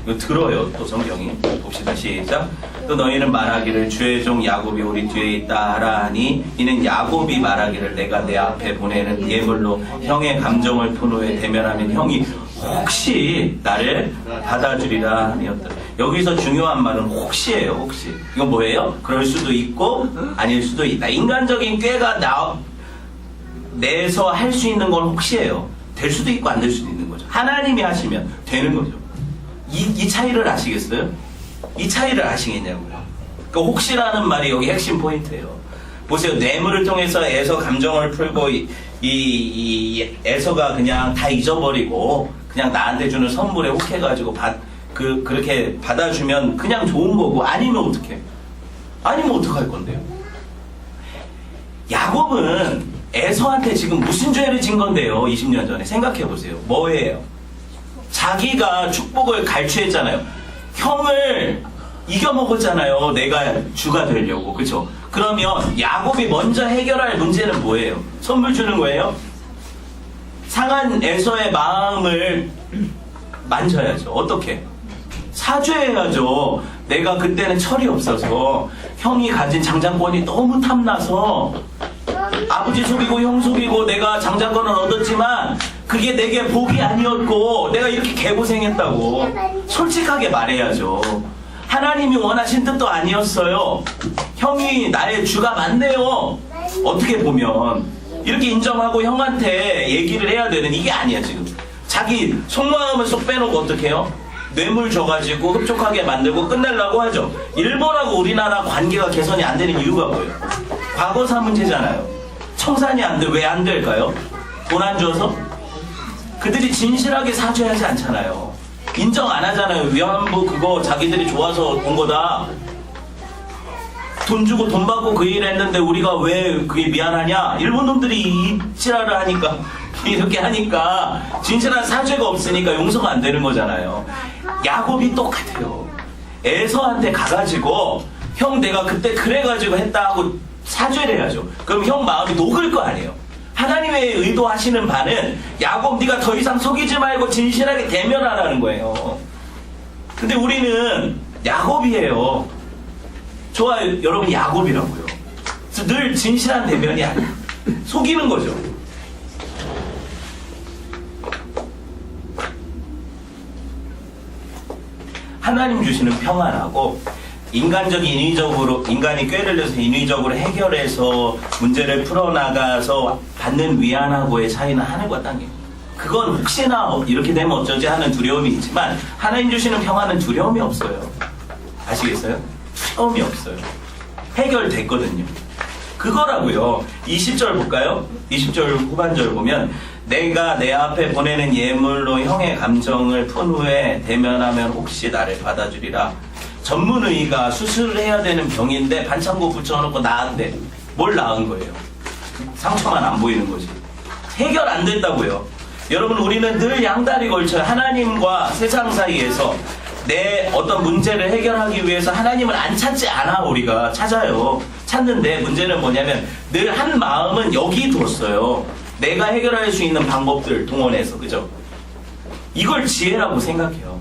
이거 들어요. 또 성경이. 봅시다. 시작. 또 너희는 말하기를 주의 종 야곱이 우리 뒤에 있다 하라 하니 이는 야곱이 말하기를 내가 내 앞에 보내는 예물로 형의 감정을 푼 후에 대면하면 형이 혹시 나를 받아주리라 하니었다. 여기서 중요한 말은 혹시예요. 혹시. 이건 뭐예요? 그럴 수도 있고 아닐 수도 있다. 인간적인 꾀가 내서 할 수 있는 건 혹시예요. 될 수도 있고 안 될 수도 있는 거죠. 하나님이 하시면 되는 거죠. 이 차이를 아시겠어요? 이 차이를 아시겠냐고요. 그 혹시라는 말이 여기 핵심 포인트예요. 보세요. 뇌물을 통해서 에서 감정을 풀고 이 에서가 그냥 다 잊어버리고 그냥 나한테 주는 선물에 혹해가지고 그렇게 받아주면 그냥 좋은 거고 아니면 어떡해? 아니면 어떡할 건데요? 야곱은 에서한테 지금 무슨 죄를 진 건데요? 20년 전에 생각해보세요. 뭐예요? 자기가 축복을 갈취했잖아요. 형을 이겨먹었잖아요. 내가 주가 되려고. 그쵸? 그러면 야곱이 먼저 해결할 문제는 뭐예요? 선물 주는 거예요? 상한 에서의 마음을 만져야죠. 어떻게? 사죄해야죠. 내가 그때는 철이 없어서 형이 가진 장장권이 너무 탐나서 아버지 속이고 형 속이고 내가 장장권을 얻었지만 그게 내게 복이 아니었고 내가 이렇게 개고생했다고 솔직하게 말해야죠. 하나님이 원하신 뜻도 아니었어요. 형이 나의 주가 맞네요. 어떻게 보면 이렇게 인정하고 형한테 얘기를 해야 되는 이게 아니야 지금. 자기 속마음을 쏙 빼놓고 어떻게 해요? 뇌물 줘가지고 흡족하게 만들고 끝내려고 하죠. 일본하고 우리나라 관계가 개선이 안 되는 이유가 뭐예요? 과거사 문제잖아요. 청산이 안 돼. 왜 안 될까요? 돈 안 줘서? 그들이 진실하게 사죄하지 않잖아요. 인정 안 하잖아요. 위안부 그거 자기들이 좋아서 온 거다. 돈 주고 돈 받고 그 일 했는데 우리가 왜 그게 미안하냐? 일본 놈들이 이 지랄을 하니까 이렇게 하니까 진실한 사죄가 없으니까 용서가 안 되는 거잖아요. 야곱이 똑같아요. 에서한테 가가지고 형 내가 그때 그래가지고 했다 하고 사죄를 해야죠. 그럼 형 마음이 녹을 거 아니에요. 하나님의 의도하시는 바는 야곱 네가 더 이상 속이지 말고 진실하게 대면하라는 거예요. 근데 우리는 야곱이에요. 저와 여러분 야곱이라고요. 그래서 늘 진실한 대면이 아니에요. 속이는 거죠. 하나님 주시는 평안하고 인간이 꾀를 내서 인위적으로 해결해서 문제를 풀어나가서 받는 위안하고의 차이는 하늘과 땅이에요. 그건 혹시나 이렇게 되면 어쩌지 하는 두려움이 있지만 하나님 주시는 평안은 두려움이 없어요. 아시겠어요? 두려움이 없어요. 해결됐거든요. 그거라고요. 20절 볼까요? 20절 후반절 보면 내가 내 앞에 보내는 예물로 형의 감정을 푼 후에 대면하면 혹시 나를 받아주리라. 전문의가 수술을 해야 되는 병인데 반창고 붙여놓고 나은데 뭘 나은 거예요? 상처만 안 보이는 거지. 해결 안 됐다고요. 여러분, 우리는 늘 양다리 걸쳐요. 하나님과 세상 사이에서 내 어떤 문제를 해결하기 위해서 하나님을 안 찾지 않아. 우리가 찾아요. 찾는데 문제는 뭐냐면 늘 한 마음은 여기 뒀어요. 내가 해결할 수 있는 방법들 동원해서. 그죠? 이걸 지혜라고 생각해요.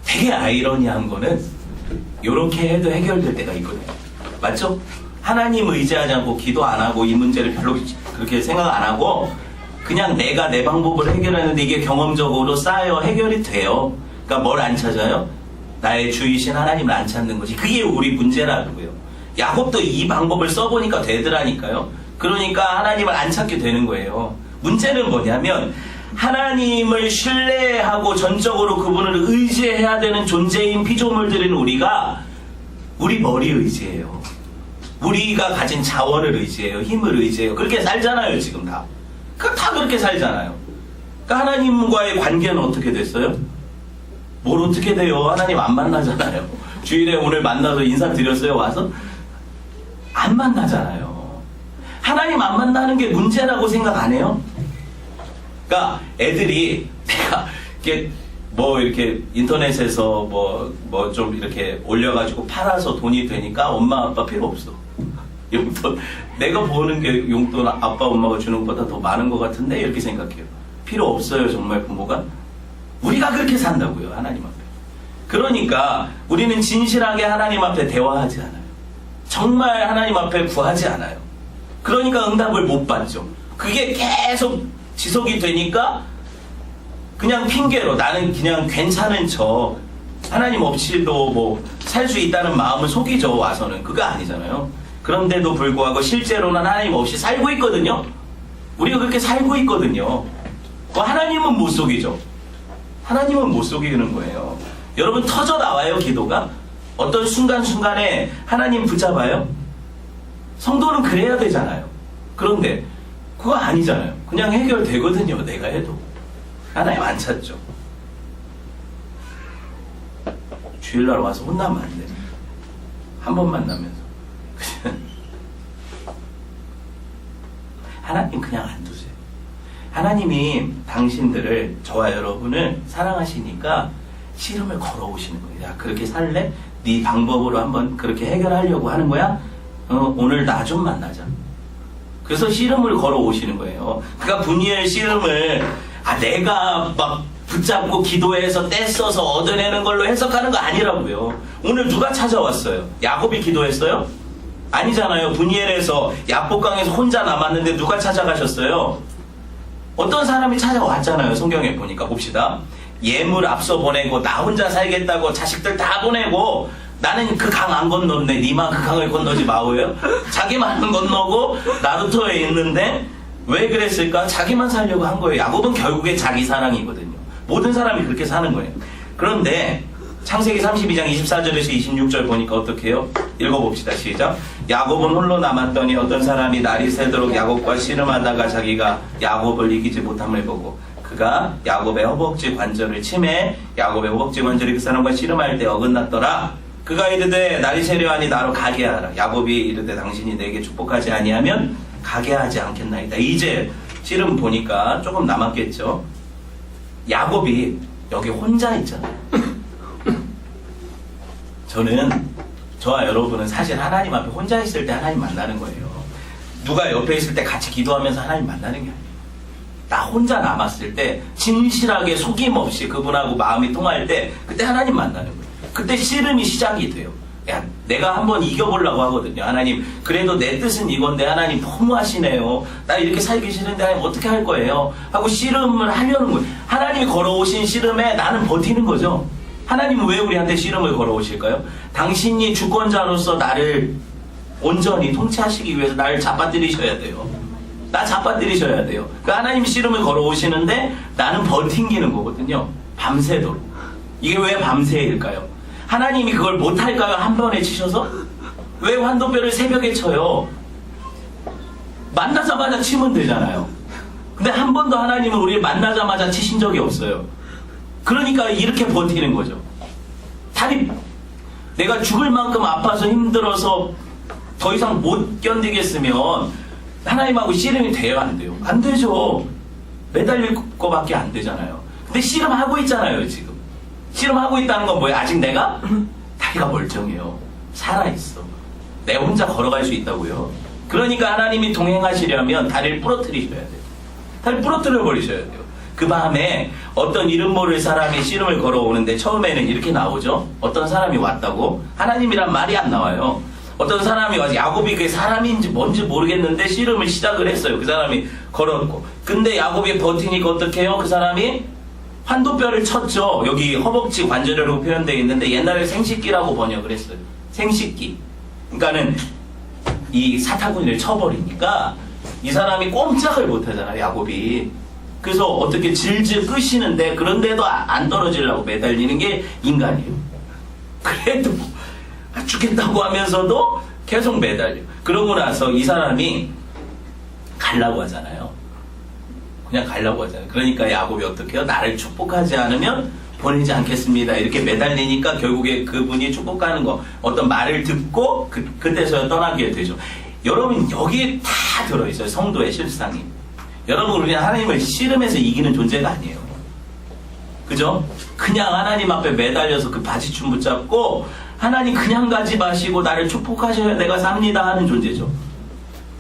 되게 아이러니한 거는 이렇게 해도 해결될 때가 있거든요. 맞죠? 하나님 의지하지 않고 기도 안 하고 이 문제를 별로 그렇게 생각 안 하고 그냥 내가 내 방법을 해결하는데 이게 경험적으로 쌓여 해결이 돼요. 그러니까 뭘 안 찾아요? 나의 주이신 하나님을 안 찾는 거지. 그게 우리 문제라고요. 야곱도 이 방법을 써보니까 되더라니까요. 그러니까 하나님을 안 찾게 되는 거예요. 문제는 뭐냐면 하나님을 신뢰하고 전적으로 그분을 의지해야 되는 존재인 피조물들인 우리가 우리 머리 의지해요. 우리가 가진 자원을 의지해요. 힘을 의지해요. 그렇게 살잖아요. 지금 다 그렇게 살잖아요. 그러니까 하나님과의 관계는 어떻게 됐어요? 뭘 어떻게 돼요? 하나님 안 만나잖아요. 주일에 오늘 만나서 인사드렸어요? 와서? 안 만나잖아요. 하나님 안 만나는 게 문제라고 생각 안 해요? 그러니까 애들이 내가 이렇게 인터넷에서 뭐 좀 이렇게 올려가지고 팔아서 돈이 되니까 엄마 아빠 필요 없어. 용돈 내가 버는 게 용돈 아빠 엄마가 주는 것보다 더 많은 것 같은데 이렇게 생각해요. 필요 없어요. 정말 부모가. 우리가 그렇게 산다고요. 하나님 앞에. 그러니까 우리는 진실하게 하나님 앞에 대화하지 않아요. 정말 하나님 앞에 구하지 않아요. 그러니까 응답을 못 받죠. 그게 계속 지속이 되니까 그냥 핑계로 나는 그냥 괜찮은 척 하나님 없이도 뭐 살 수 있다는 마음을 속이죠. 와서는 그거 아니잖아요. 그런데도 불구하고 실제로는 하나님 없이 살고 있거든요. 우리가 그렇게 살고 있거든요. 하나님은 못 속이죠. 하나님은 못 속이는 거예요. 여러분 터져 나와요. 기도가 어떤 순간순간에 하나님 붙잡아요. 성도는 그래야 되잖아요. 그런데 그거 아니잖아요. 그냥 해결되거든요. 내가 해도. 하나님 안 찾죠. 주일날 와서 혼나면 안 돼. 한 번 만나면서. 하나님 그냥 안 두세요. 하나님이 당신들을, 저와 여러분을 사랑하시니까 씨름을 걸어오시는 거예요. 야, 그렇게 살래? 네 방법으로 한번 그렇게 해결하려고 하는 거야? 오늘 나 좀 만나자. 그래서 씨름을 걸어오시는 거예요. 그러니까 분이엘 씨름을 내가 막 붙잡고 기도해서 떼써서 얻어내는 걸로 해석하는 거 아니라고요. 오늘 누가 찾아왔어요? 야곱이 기도했어요? 아니잖아요. 분이엘에서 야복강에서 혼자 남았는데 누가 찾아가셨어요? 어떤 사람이 찾아왔잖아요. 성경에 보니까 봅시다. 예물 앞서 보내고 나 혼자 살겠다고 자식들 다 보내고 나는 그 강 안 건넜네. 니만 그 강을 건너지 마오예요. 자기만은 건너고 나루터에 있는데 왜 그랬을까? 자기만 살려고 한 거예요. 야곱은 결국에 자기 사랑이거든요. 모든 사람이 그렇게 사는 거예요. 그런데 창세기 32장 24절에서 26절 보니까 어떻게 해요? 읽어봅시다. 시작. 야곱은 홀로 남았더니 어떤 사람이 날이 새도록 야곱과 씨름하다가 자기가 야곱을 이기지 못함을 보고 그가 야곱의 허벅지 관절을 치매 야곱의 허벅지 관절이 그 사람과 씨름할 때 어긋났더라. 그가 이르되 날이 새려하니 나로 가게 하라. 야곱이 이르되 당신이 내게 축복하지 아니하면 가게 하지 않겠나이다. 이제 씨름 보니까 조금 남았겠죠. 야곱이 여기 혼자 있잖아요. 저와 여러분은 사실 하나님 앞에 혼자 있을 때 하나님 만나는 거예요. 누가 옆에 있을 때 같이 기도하면서 하나님 만나는 게 아니에요. 나 혼자 남았을 때 진실하게 속임없이 그분하고 마음이 통할 때 그때 하나님 만나는 거예요. 그때 씨름이 시작이 돼요. 야, 내가 한번 이겨보려고 하거든요. 하나님, 그래도 내 뜻은 이건데 하나님 너무 하시네요. 나 이렇게 살기 싫은데 하나님 어떻게 할 거예요? 하고 씨름을 하려는 거예요. 하나님이 걸어오신 씨름에 나는 버티는 거죠. 하나님은 왜 우리한테 씨름을 걸어오실까요? 당신이 주권자로서 나를 온전히 통치하시기 위해서 나를 잡아들이셔야 돼요. 나 잡아들이셔야 돼요. 그 하나님이 씨름을 걸어오시는데 나는 버팅기는 거거든요. 밤새도록. 이게 왜 밤새일까요? 하나님이 그걸 못할까요? 한 번에 치셔서? 왜 환도뼈를 새벽에 쳐요? 만나자마자 치면 되잖아요. 근데 한 번도 하나님은 우리를 만나자마자 치신 적이 없어요. 그러니까 이렇게 버티는 거죠. 다리, 내가 죽을 만큼 아파서 힘들어서 더 이상 못 견디겠으면 하나님하고 씨름이 돼요, 안 돼요? 안 되죠. 매달릴 거밖에 안 되잖아요. 근데 씨름하고 있잖아요, 지금. 씨름하고 있다는 건 뭐예요? 아직 내가 다리가 멀쩡해요. 살아있어. 내가 혼자 걸어갈 수 있다고요. 그러니까 하나님이 동행하시려면 다리를 부러뜨리셔야 돼요. 다리를 부러뜨려 버리셔야 돼요. 그 밤에 어떤 이름 모를 사람이 씨름을 걸어오는데 처음에는 이렇게 나오죠. 어떤 사람이 왔다고. 하나님이란 말이 안 나와요. 어떤 사람이 와서 야곱이 그게 사람인지 뭔지 모르겠는데 씨름을 시작을 했어요. 그 사람이 걸었고. 근데 야곱이 버티니까 어떻게 해요? 그 사람이 환도뼈를 쳤죠. 여기 허벅지 관절이라고 표현되어 있는데 옛날에 생식기라고 번역을 했어요. 생식기. 그러니까는 이 사타구니를 쳐버리니까 이 사람이 꼼짝을 못하잖아요, 야곱이. 그래서 어떻게 질질 끄시는데 그런데도 안 떨어지려고 매달리는 게 인간이에요. 그래도 죽겠다고 하면서도 계속 매달려. 그러고 나서 이 사람이 가려고 하잖아요. 그냥 가려고 하잖아요. 그러니까 야곱이 어떻게 해요? 나를 축복하지 않으면 보내지 않겠습니다. 이렇게 매달리니까 결국에 그분이 축복하는 거 어떤 말을 듣고 그때서야 떠나게 되죠. 여러분 여기에 다 들어있어요. 성도의 실상이. 여러분 우리는 하나님을 씨름해서 이기는 존재가 아니에요. 그죠? 그냥 하나님 앞에 매달려서 그 바지춤 붙잡고 하나님 그냥 가지 마시고 나를 축복하셔야 내가 삽니다 하는 존재죠.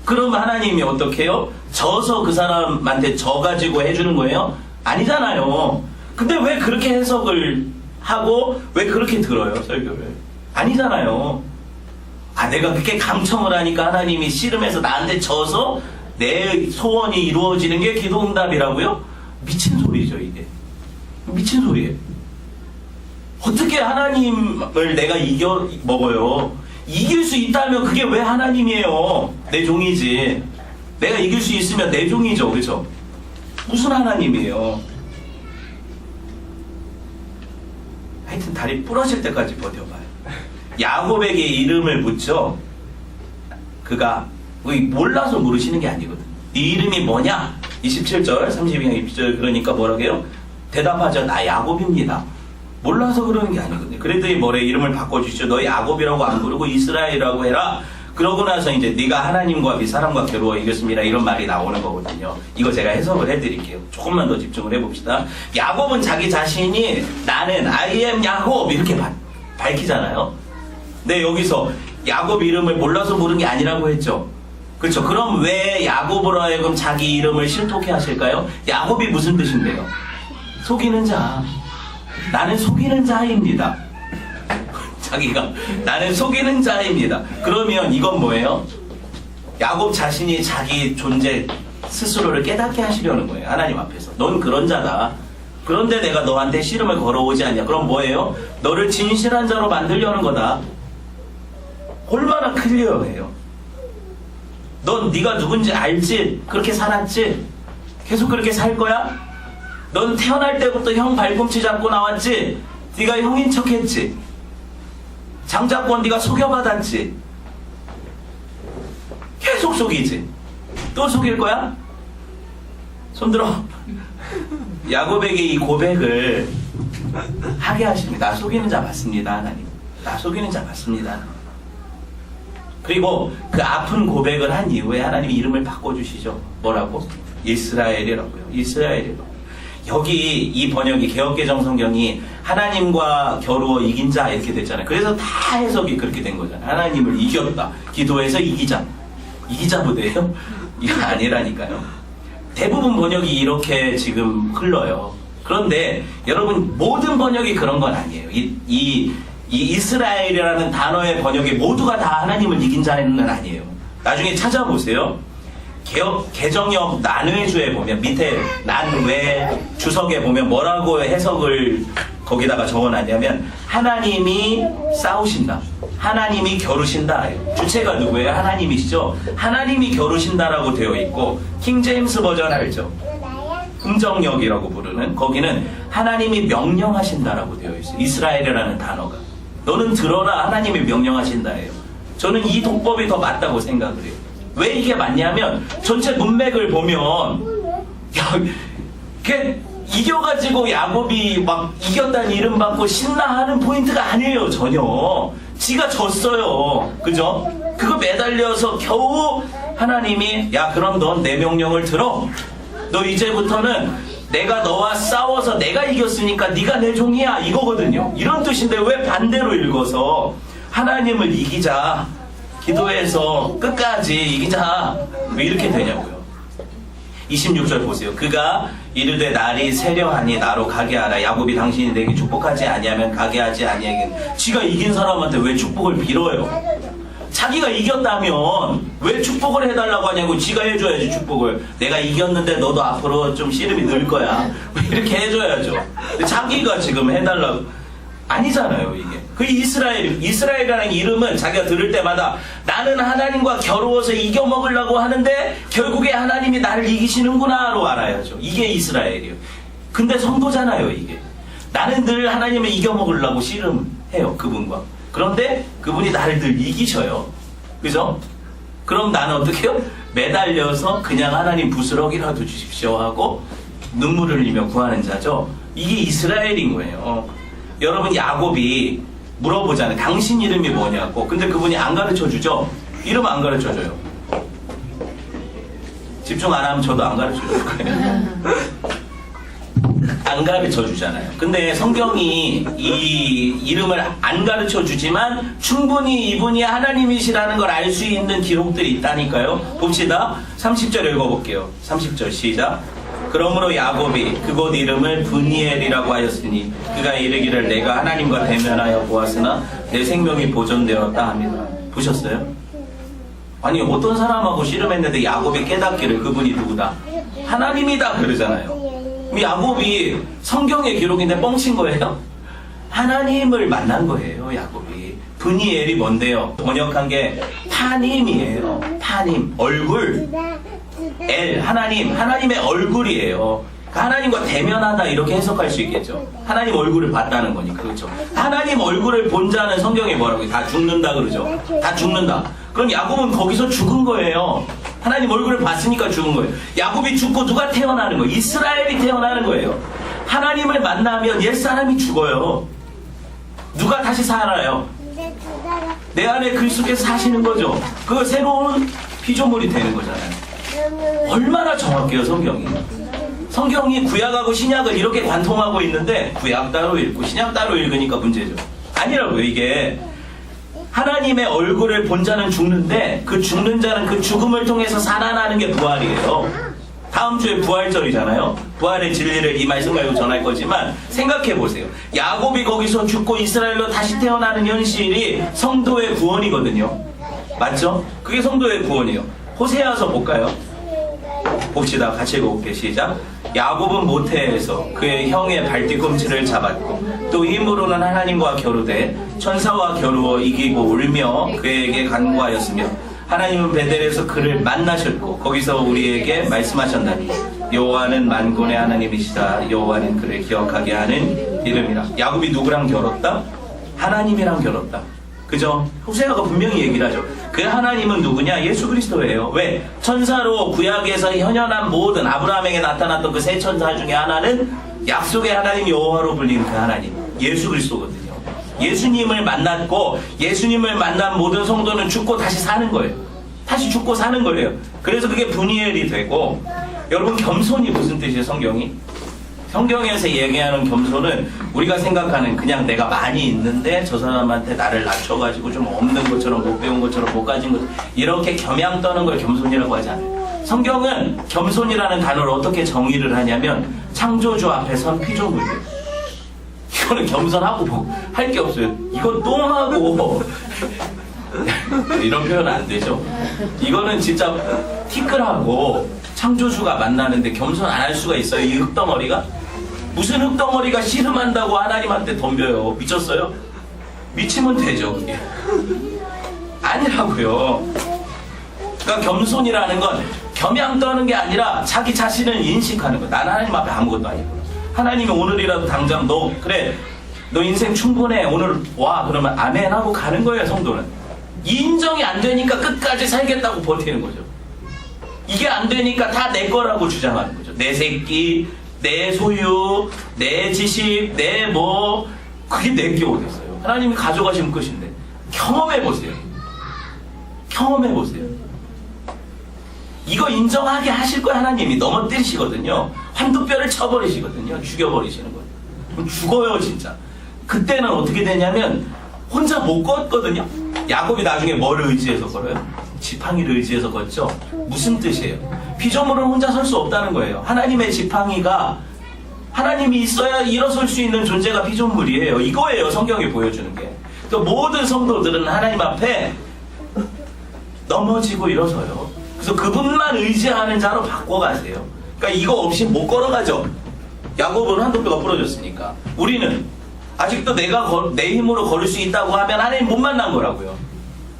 그럼 하나님이 어떻게 해요? 져서 그 사람한테 져가지고 해주는 거예요? 아니잖아요. 근데 왜 그렇게 해석을 하고 왜 그렇게 들어요, 설교를? 아니잖아요. 내가 그렇게 감청을 하니까 하나님이 씨름해서 나한테 져서 내 소원이 이루어지는 게 기도응답이라고요? 미친 소리죠, 이게. 미친 소리예요. 어떻게 하나님을 내가 이겨 먹어요? 이길 수 있다면 그게 왜 하나님이에요? 내 종이지. 내가 이길 수 있으면 내 종이죠, 그죠? 무슨 하나님이에요? 하여튼 다리 부러질 때까지 버텨봐요. 야곱에게 이름을 붙여. 그가 몰라서 물으시는 게 아니거든. 네 이름이 뭐냐? 27절, 32장 20절 그러니까 뭐라고 해요? 대답하죠. 나 야곱입니다. 몰라서 그러는 게 아니거든요. 그랬더니 뭐래? 이름을 바꿔주시죠. 너 야곱이라고 안 부르고 이스라엘이라고 해라. 그러고 나서 이제 네가 하나님과 사람과 겨루어 이겼습니다. 이런 말이 나오는 거거든요. 이거 제가 해석을 해드릴게요. 조금만 더 집중을 해봅시다. 야곱은 자기 자신이 나는 I am 야곱 이렇게 밝히잖아요. 근데 여기서 야곱 이름을 몰라서 부른 게 아니라고 했죠. 그렇죠. 그럼 왜 야곱으로 하여금 자기 이름을 실토케 하실까요? 야곱이 무슨 뜻인데요? 속이는 자. 나는 속이는 자입니다. 자기가 나는 속이는 자입니다. 그러면 이건 뭐예요? 야곱 자신이 자기 존재 스스로를 깨닫게 하시려는 거예요. 하나님 앞에서. 넌 그런 자다. 그런데 내가 너한테 씨름을 걸어오지 않냐. 그럼 뭐예요? 너를 진실한 자로 만들려는 거다. 얼마나 클리어해요. 넌 네가 누군지 알지? 그렇게 살았지? 계속 그렇게 살 거야? 넌 태어날 때부터 형 발꿈치 잡고 나왔지? 네가 형인 척 했지? 장자권 네가 속여받았지? 계속 속이지? 또 속일 거야? 손들어. 야곱에게 이 고백을 하게 하십니다. 나 속이는 자 맞습니다, 하나님. 나 속이는 자 맞습니다. 그리고 그 아픈 고백을 한 이후에 하나님이 이름을 바꿔주시죠. 뭐라고? 이스라엘이라고요. 이스라엘이라고. 여기 이 번역이 개역개정 성경이 하나님과 겨루어 이긴 자 이렇게 됐잖아요. 그래서 다 해석이 그렇게 된 거잖아요. 하나님을 이겼다. 기도해서 이기자. 이기자 부대예요? 이거 아니라니까요. 대부분 번역이 이렇게 지금 흘러요. 그런데 여러분 모든 번역이 그런 건 아니에요. 이 이스라엘이라는 단어의 번역이 모두가 다 하나님을 이긴 자는 아니에요. 나중에 찾아보세요. 개정역 난외주에 보면 밑에 난외 주석에 보면 뭐라고 해석을 거기다가 적어놨냐면 하나님이 싸우신다. 하나님이 겨루신다. 주체가 누구예요? 하나님이시죠. 하나님이 겨루신다라고 되어 있고 킹제임스 버전 알죠? 흥정역이라고 부르는 거기는 하나님이 명령하신다라고 되어 있어요. 이스라엘이라는 단어가. 너는 들어라. 하나님이 명령하신다예요. 저는 이 독법이 더 맞다고 생각을 해요. 왜 이게 맞냐면 전체 문맥을 보면 이겨가지고 야곱이 막 이겼다는 이름 받고 신나하는 포인트가 아니에요. 전혀. 지가 졌어요. 그죠? 그거 매달려서 겨우 하나님이 야 그럼 넌 내 명령을 들어. 너 이제부터는 내가 너와 싸워서 내가 이겼으니까 네가 내 종이야 이거거든요. 이런 뜻인데 왜 반대로 읽어서 하나님을 이기자, 기도해서 끝까지 이기자 왜 이렇게 되냐고요. 26절 보세요. 그가 이르되 날이 세려하니 나로 가게 하라. 야곱이 당신이 내게 축복하지 아니하면 가게 하지 아니하겠네. 지가 이긴 사람한테 왜 축복을 빌어요? 자기가 이겼다면 왜 축복을 해달라고 하냐고. 지가 해줘야지 축복을. 내가 이겼는데 너도 앞으로 좀 씨름이 늘 거야. 이렇게 해줘야죠. 근데 자기가 지금 해달라고. 아니잖아요 이게. 그 이스라엘이라는 이름은 자기가 들을 때마다 나는 하나님과 겨루어서 이겨먹으려고 하는데 결국에 하나님이 나를 이기시는구나로 알아야죠. 이게 이스라엘이에요. 근데 성도잖아요 이게. 나는 늘 하나님을 이겨먹으려고 씨름해요 그분과. 그런데 그분이 나를 늘 이기셔요. 그죠? 그럼 나는 어떻게 해요? 매달려서 그냥 하나님 부스러기라도 주십시오 하고 눈물을 흘리며 구하는 자죠. 이게 이스라엘인 거예요. 여러분 야곱이 물어보잖아요. 당신 이름이 뭐냐고. 근데 그분이 안 가르쳐주죠. 이름 안 가르쳐줘요. 집중 안 하면 저도 안 가르쳐줄 거예요. 안 가르쳐주잖아요. 근데 성경이 이 이름을 안 가르쳐주지만 충분히 이분이 하나님이시라는 걸 알 수 있는 기록들이 있다니까요. 봅시다. 30절 읽어볼게요. 30절 시작. 그러므로 야곱이 그곳 이름을 브니엘이라고 하였으니 그가 이르기를 내가 하나님과 대면하여 보았으나 내 생명이 보존되었다 합니다. 보셨어요? 아니 어떤 사람하고 씨름했는데 야곱이 깨닫기를 그분이 누구다? 하나님이다 그러잖아요. 야곱이 성경의 기록인데 뻥친 거예요? 하나님을 만난 거예요 야곱이. 브니엘이 뭔데요? 번역한 게 파님이에요. 파님, 얼굴. 엘, 하나님, 하나님의 얼굴이에요. 하나님과 대면하다 이렇게 해석할 수 있겠죠. 하나님 얼굴을 봤다는 거니까. 그렇죠. 하나님 얼굴을 본 자는 성경에 뭐라고 해요? 다 죽는다 그러죠. 다 죽는다. 그럼 야곱은 거기서 죽은 거예요. 하나님 얼굴을 봤으니까 죽은 거예요. 야곱이 죽고 누가 태어나는 거예요? 이스라엘이 태어나는 거예요. 하나님을 만나면 옛사람이 죽어요. 누가 다시 살아요? 내 안에 그리스도께서 사시는 거죠. 그 새로운 피조물이 되는 거잖아요. 얼마나 정확해요 성경이. 성경이 구약하고 신약을 이렇게 관통하고 있는데 구약 따로 읽고 신약 따로 읽으니까 문제죠. 아니라고요. 이게 하나님의 얼굴을 본 자는 죽는데 그 죽는 자는 그 죽음을 통해서 살아나는 게 부활이에요. 다음 주에 부활절이잖아요. 부활의 진리를 이 말씀 가지고 전할 거지만 생각해 보세요. 야곱이 거기서 죽고 이스라엘로 다시 태어나는 현실이 성도의 구원이거든요. 맞죠? 그게 성도의 구원이에요. 호세아서 볼까요? 봅시다. 같이 읽어볼게요. 시작. 야곱은 모태에서 그의 형의 발뒤꿈치를 잡았고 또 힘으로는 하나님과 겨루되 천사와 겨루어 이기고 울며 그에게 간구하였으며 하나님은 베델에서 그를 만나셨고 거기서 우리에게 말씀하셨나니 여호와는 만군의 하나님이시다. 여호와는 그를 기억하게 하는 이름이라. 야곱이 누구랑 겨뤘다? 하나님이랑 겨뤘다. 그죠? 호세아가 분명히 얘기를 하죠. 그 하나님은 누구냐? 예수 그리스도예요. 왜? 천사로 구약에서 현현한 모든 아브라함에게 나타났던 그 세 천사 중에 하나는 약속의 하나님 여호와로 불리는 그 하나님 예수 그리스도거든요. 예수님을 만났고 예수님을 만난 모든 성도는 죽고 다시 사는 거예요. 다시 죽고 사는 거예요. 그래서 그게 브니엘이 되고. 여러분 겸손이 무슨 뜻이에요 성경이? 성경에서 얘기하는 겸손은 우리가 생각하는 그냥 내가 많이 있는데 저 사람한테 나를 낮춰가지고 좀 없는 것처럼 못 배운 것처럼 못 가진 것 이렇게 겸양 떠는 걸 겸손이라고 하지 않아요. 성경은 겸손이라는 단어를 어떻게 정의를 하냐면 창조주 앞에 선 피조물이에요. 이거는 겸손하고 할 게 없어요. 이건 똥하고 이런 표현은 안 되죠. 이거는 진짜 티끌하고 창조주가 만나는데 겸손 안 할 수가 있어요? 이 흙덩어리가? 무슨 흙덩어리가 씨름한다고 하나님한테 덤벼요? 미쳤어요? 미치면 되죠 그게. 아니라고요. 그러니까 겸손이라는 건 겸양 떠는 게 아니라 자기 자신을 인식하는 거예요. 나는 하나님 앞에 아무것도 아니고 하나님이 오늘이라도 당장 너 그래 너 인생 충분해. 오늘 와. 그러면 아멘 하고 가는 거예요, 성도는. 인정이 안 되니까 끝까지 살겠다고 버티는 거죠. 이게 안 되니까 다 내 거라고 주장하는 거죠. 내 새끼, 내 소유, 내 지식, 내 뭐, 그게 내게 어딨어요. 하나님이 가져가시면 끝인데. 경험해보세요. 경험해보세요. 이거 인정하게 하실 거예요. 하나님이 넘어뜨리시거든요. 환두뼈를 쳐버리시거든요. 죽여버리시는 거예요. 그럼 죽어요, 진짜. 그때는 어떻게 되냐면 혼자 못 걷거든요. 야곱이 나중에 뭘 의지해서 걸어요? 지팡이를 의지해서 걷죠. 무슨 뜻이에요? 피조물은 혼자 설 수 없다는 거예요. 하나님의 지팡이가 하나님이 있어야 일어설 수 있는 존재가 피조물이에요. 이거예요, 성경이 보여주는 게. 그러니까 모든 성도들은 하나님 앞에 넘어지고 일어서요. 그래서 그분만 의지하는 자로 바꿔가세요. 그러니까 이거 없이 못 걸어가죠. 야곱은 한도뼈가 부러졌으니까. 우리는 아직도 내가 내 힘으로 걸을 수 있다고 하면 하나님 못 만난 거라고요.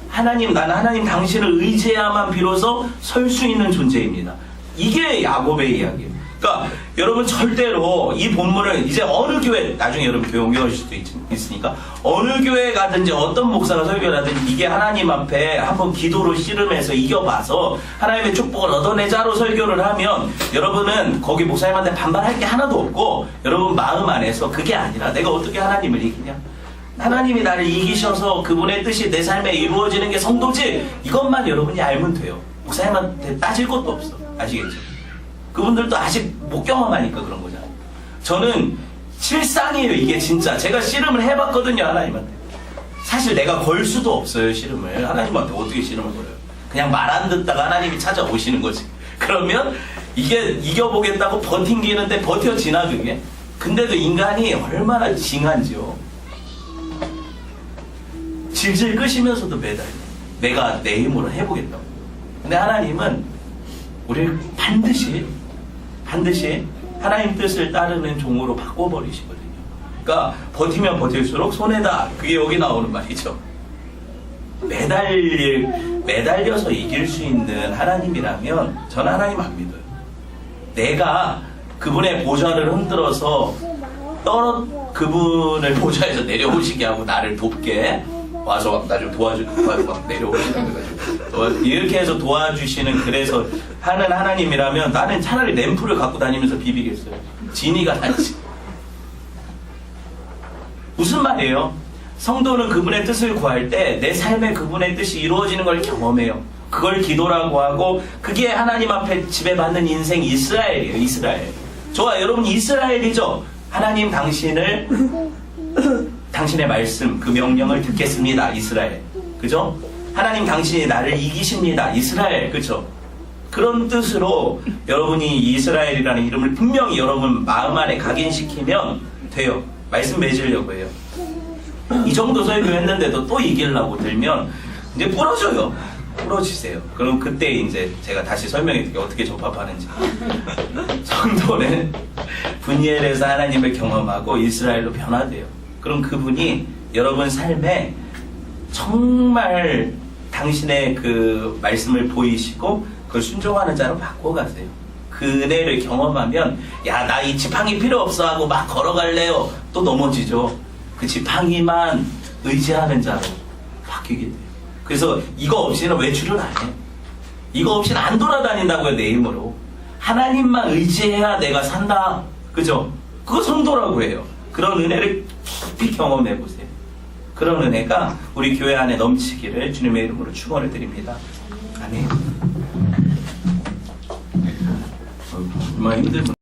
하나님, 나는 하나님 당신을 의지해야만 비로소 설 수 있는 존재입니다. 이게 야곱의 이야기예요. 그러니까 여러분 절대로 이 본문을 이제 어느 교회, 나중에 여러분 교회 옮겨갈 수도 있으니까 어느 교회 가든지 어떤 목사가 설교를 하든지 이게 하나님 앞에 한번 기도로 씨름해서 이겨봐서 하나님의 축복을 얻어내자로 설교를 하면 여러분은 거기 목사님한테 반발할 게 하나도 없고 여러분 마음 안에서 그게 아니라 내가 어떻게 하나님을 이기냐, 하나님이 나를 이기셔서 그분의 뜻이 내 삶에 이루어지는 게 성도지, 이것만 여러분이 알면 돼요. 목사님한테 따질 것도 없어. 아시겠죠? 그분들도 아직 못 경험하니까 그런 거잖아요. 저는 실상이에요. 이게 진짜 제가 씨름을 해봤거든요. 하나님한테. 사실 내가 걸 수도 없어요. 씨름을. 하나님한테 어떻게 씨름을 걸어요? 그냥 말 안 듣다가 하나님이 찾아오시는 거지. 그러면 이게 이겨보겠다고 버팅기는데 버텨지나 그게? 근데도 인간이 얼마나 징한지요. 질질 끄시면서도 매달려. 내가 내 힘으로 해보겠다고. 근데 하나님은 우리를 반드시 하나님 뜻을 따르는 종으로 바꿔버리시거든요. 그러니까 버티면 버틸수록 손해다. 그게 여기 나오는 말이죠. 매달려서 이길 수 있는 하나님이라면 저는 하나님 안 믿어요. 내가 그분의 보좌를 흔들어서 그분을 보좌에서 내려오시게 하고 나를 돕게 와서 나 좀 도와주고 내려오시는 거죠. 이렇게 해서 도와주시는, 그래서 하는 하나님이라면 나는 차라리 램프를 갖고 다니면서 비비겠어요. 진이가 낫지. 무슨 말이에요? 성도는 그분의 뜻을 구할 때 내 삶에 그분의 뜻이 이루어지는 걸 경험해요. 그걸 기도라고 하고 그게 하나님 앞에 지배받는 인생 이스라엘이에요. 이스라엘. 저와 여러분 이스라엘이죠. 하나님 당신의 말씀, 그 명령을 듣겠습니다. 이스라엘. 그죠? 하나님 당신이 나를 이기십니다. 이스라엘. 그죠? 그런 뜻으로 여러분이 이스라엘이라는 이름을 분명히 여러분 마음 안에 각인시키면 돼요. 말씀 맺으려고 해요. 이 정도 설교했는데도 또 이기려고 들면 이제 부러져요. 부러지세요. 그럼 그때 이제 제가 다시 설명해 드릴게요. 어떻게 접합하는지. 성도는 분이엘에서 하나님을 경험하고 이스라엘로 변화돼요. 그럼 그분이 여러분 삶에 정말 당신의 그 말씀을 보이시고 그걸 순종하는 자로 바꿔가세요. 그 은혜를 경험하면 야, 나 이 지팡이 필요 없어 하고 막 걸어갈래요. 또 넘어지죠. 그 지팡이만 의지하는 자로 바뀌게 돼요. 그래서 이거 없이는 외출을 안 해. 이거 없이는 안 돌아다닌다고요. 내 힘으로. 하나님만 의지해야 내가 산다. 그죠? 그거 성도라고 해요. 그런 은혜를 깊이 경험해 보세요. 그런 은혜가 우리 교회 안에 넘치기를 주님의 이름으로 축원을 드립니다. 아멘. 정말 힘들군.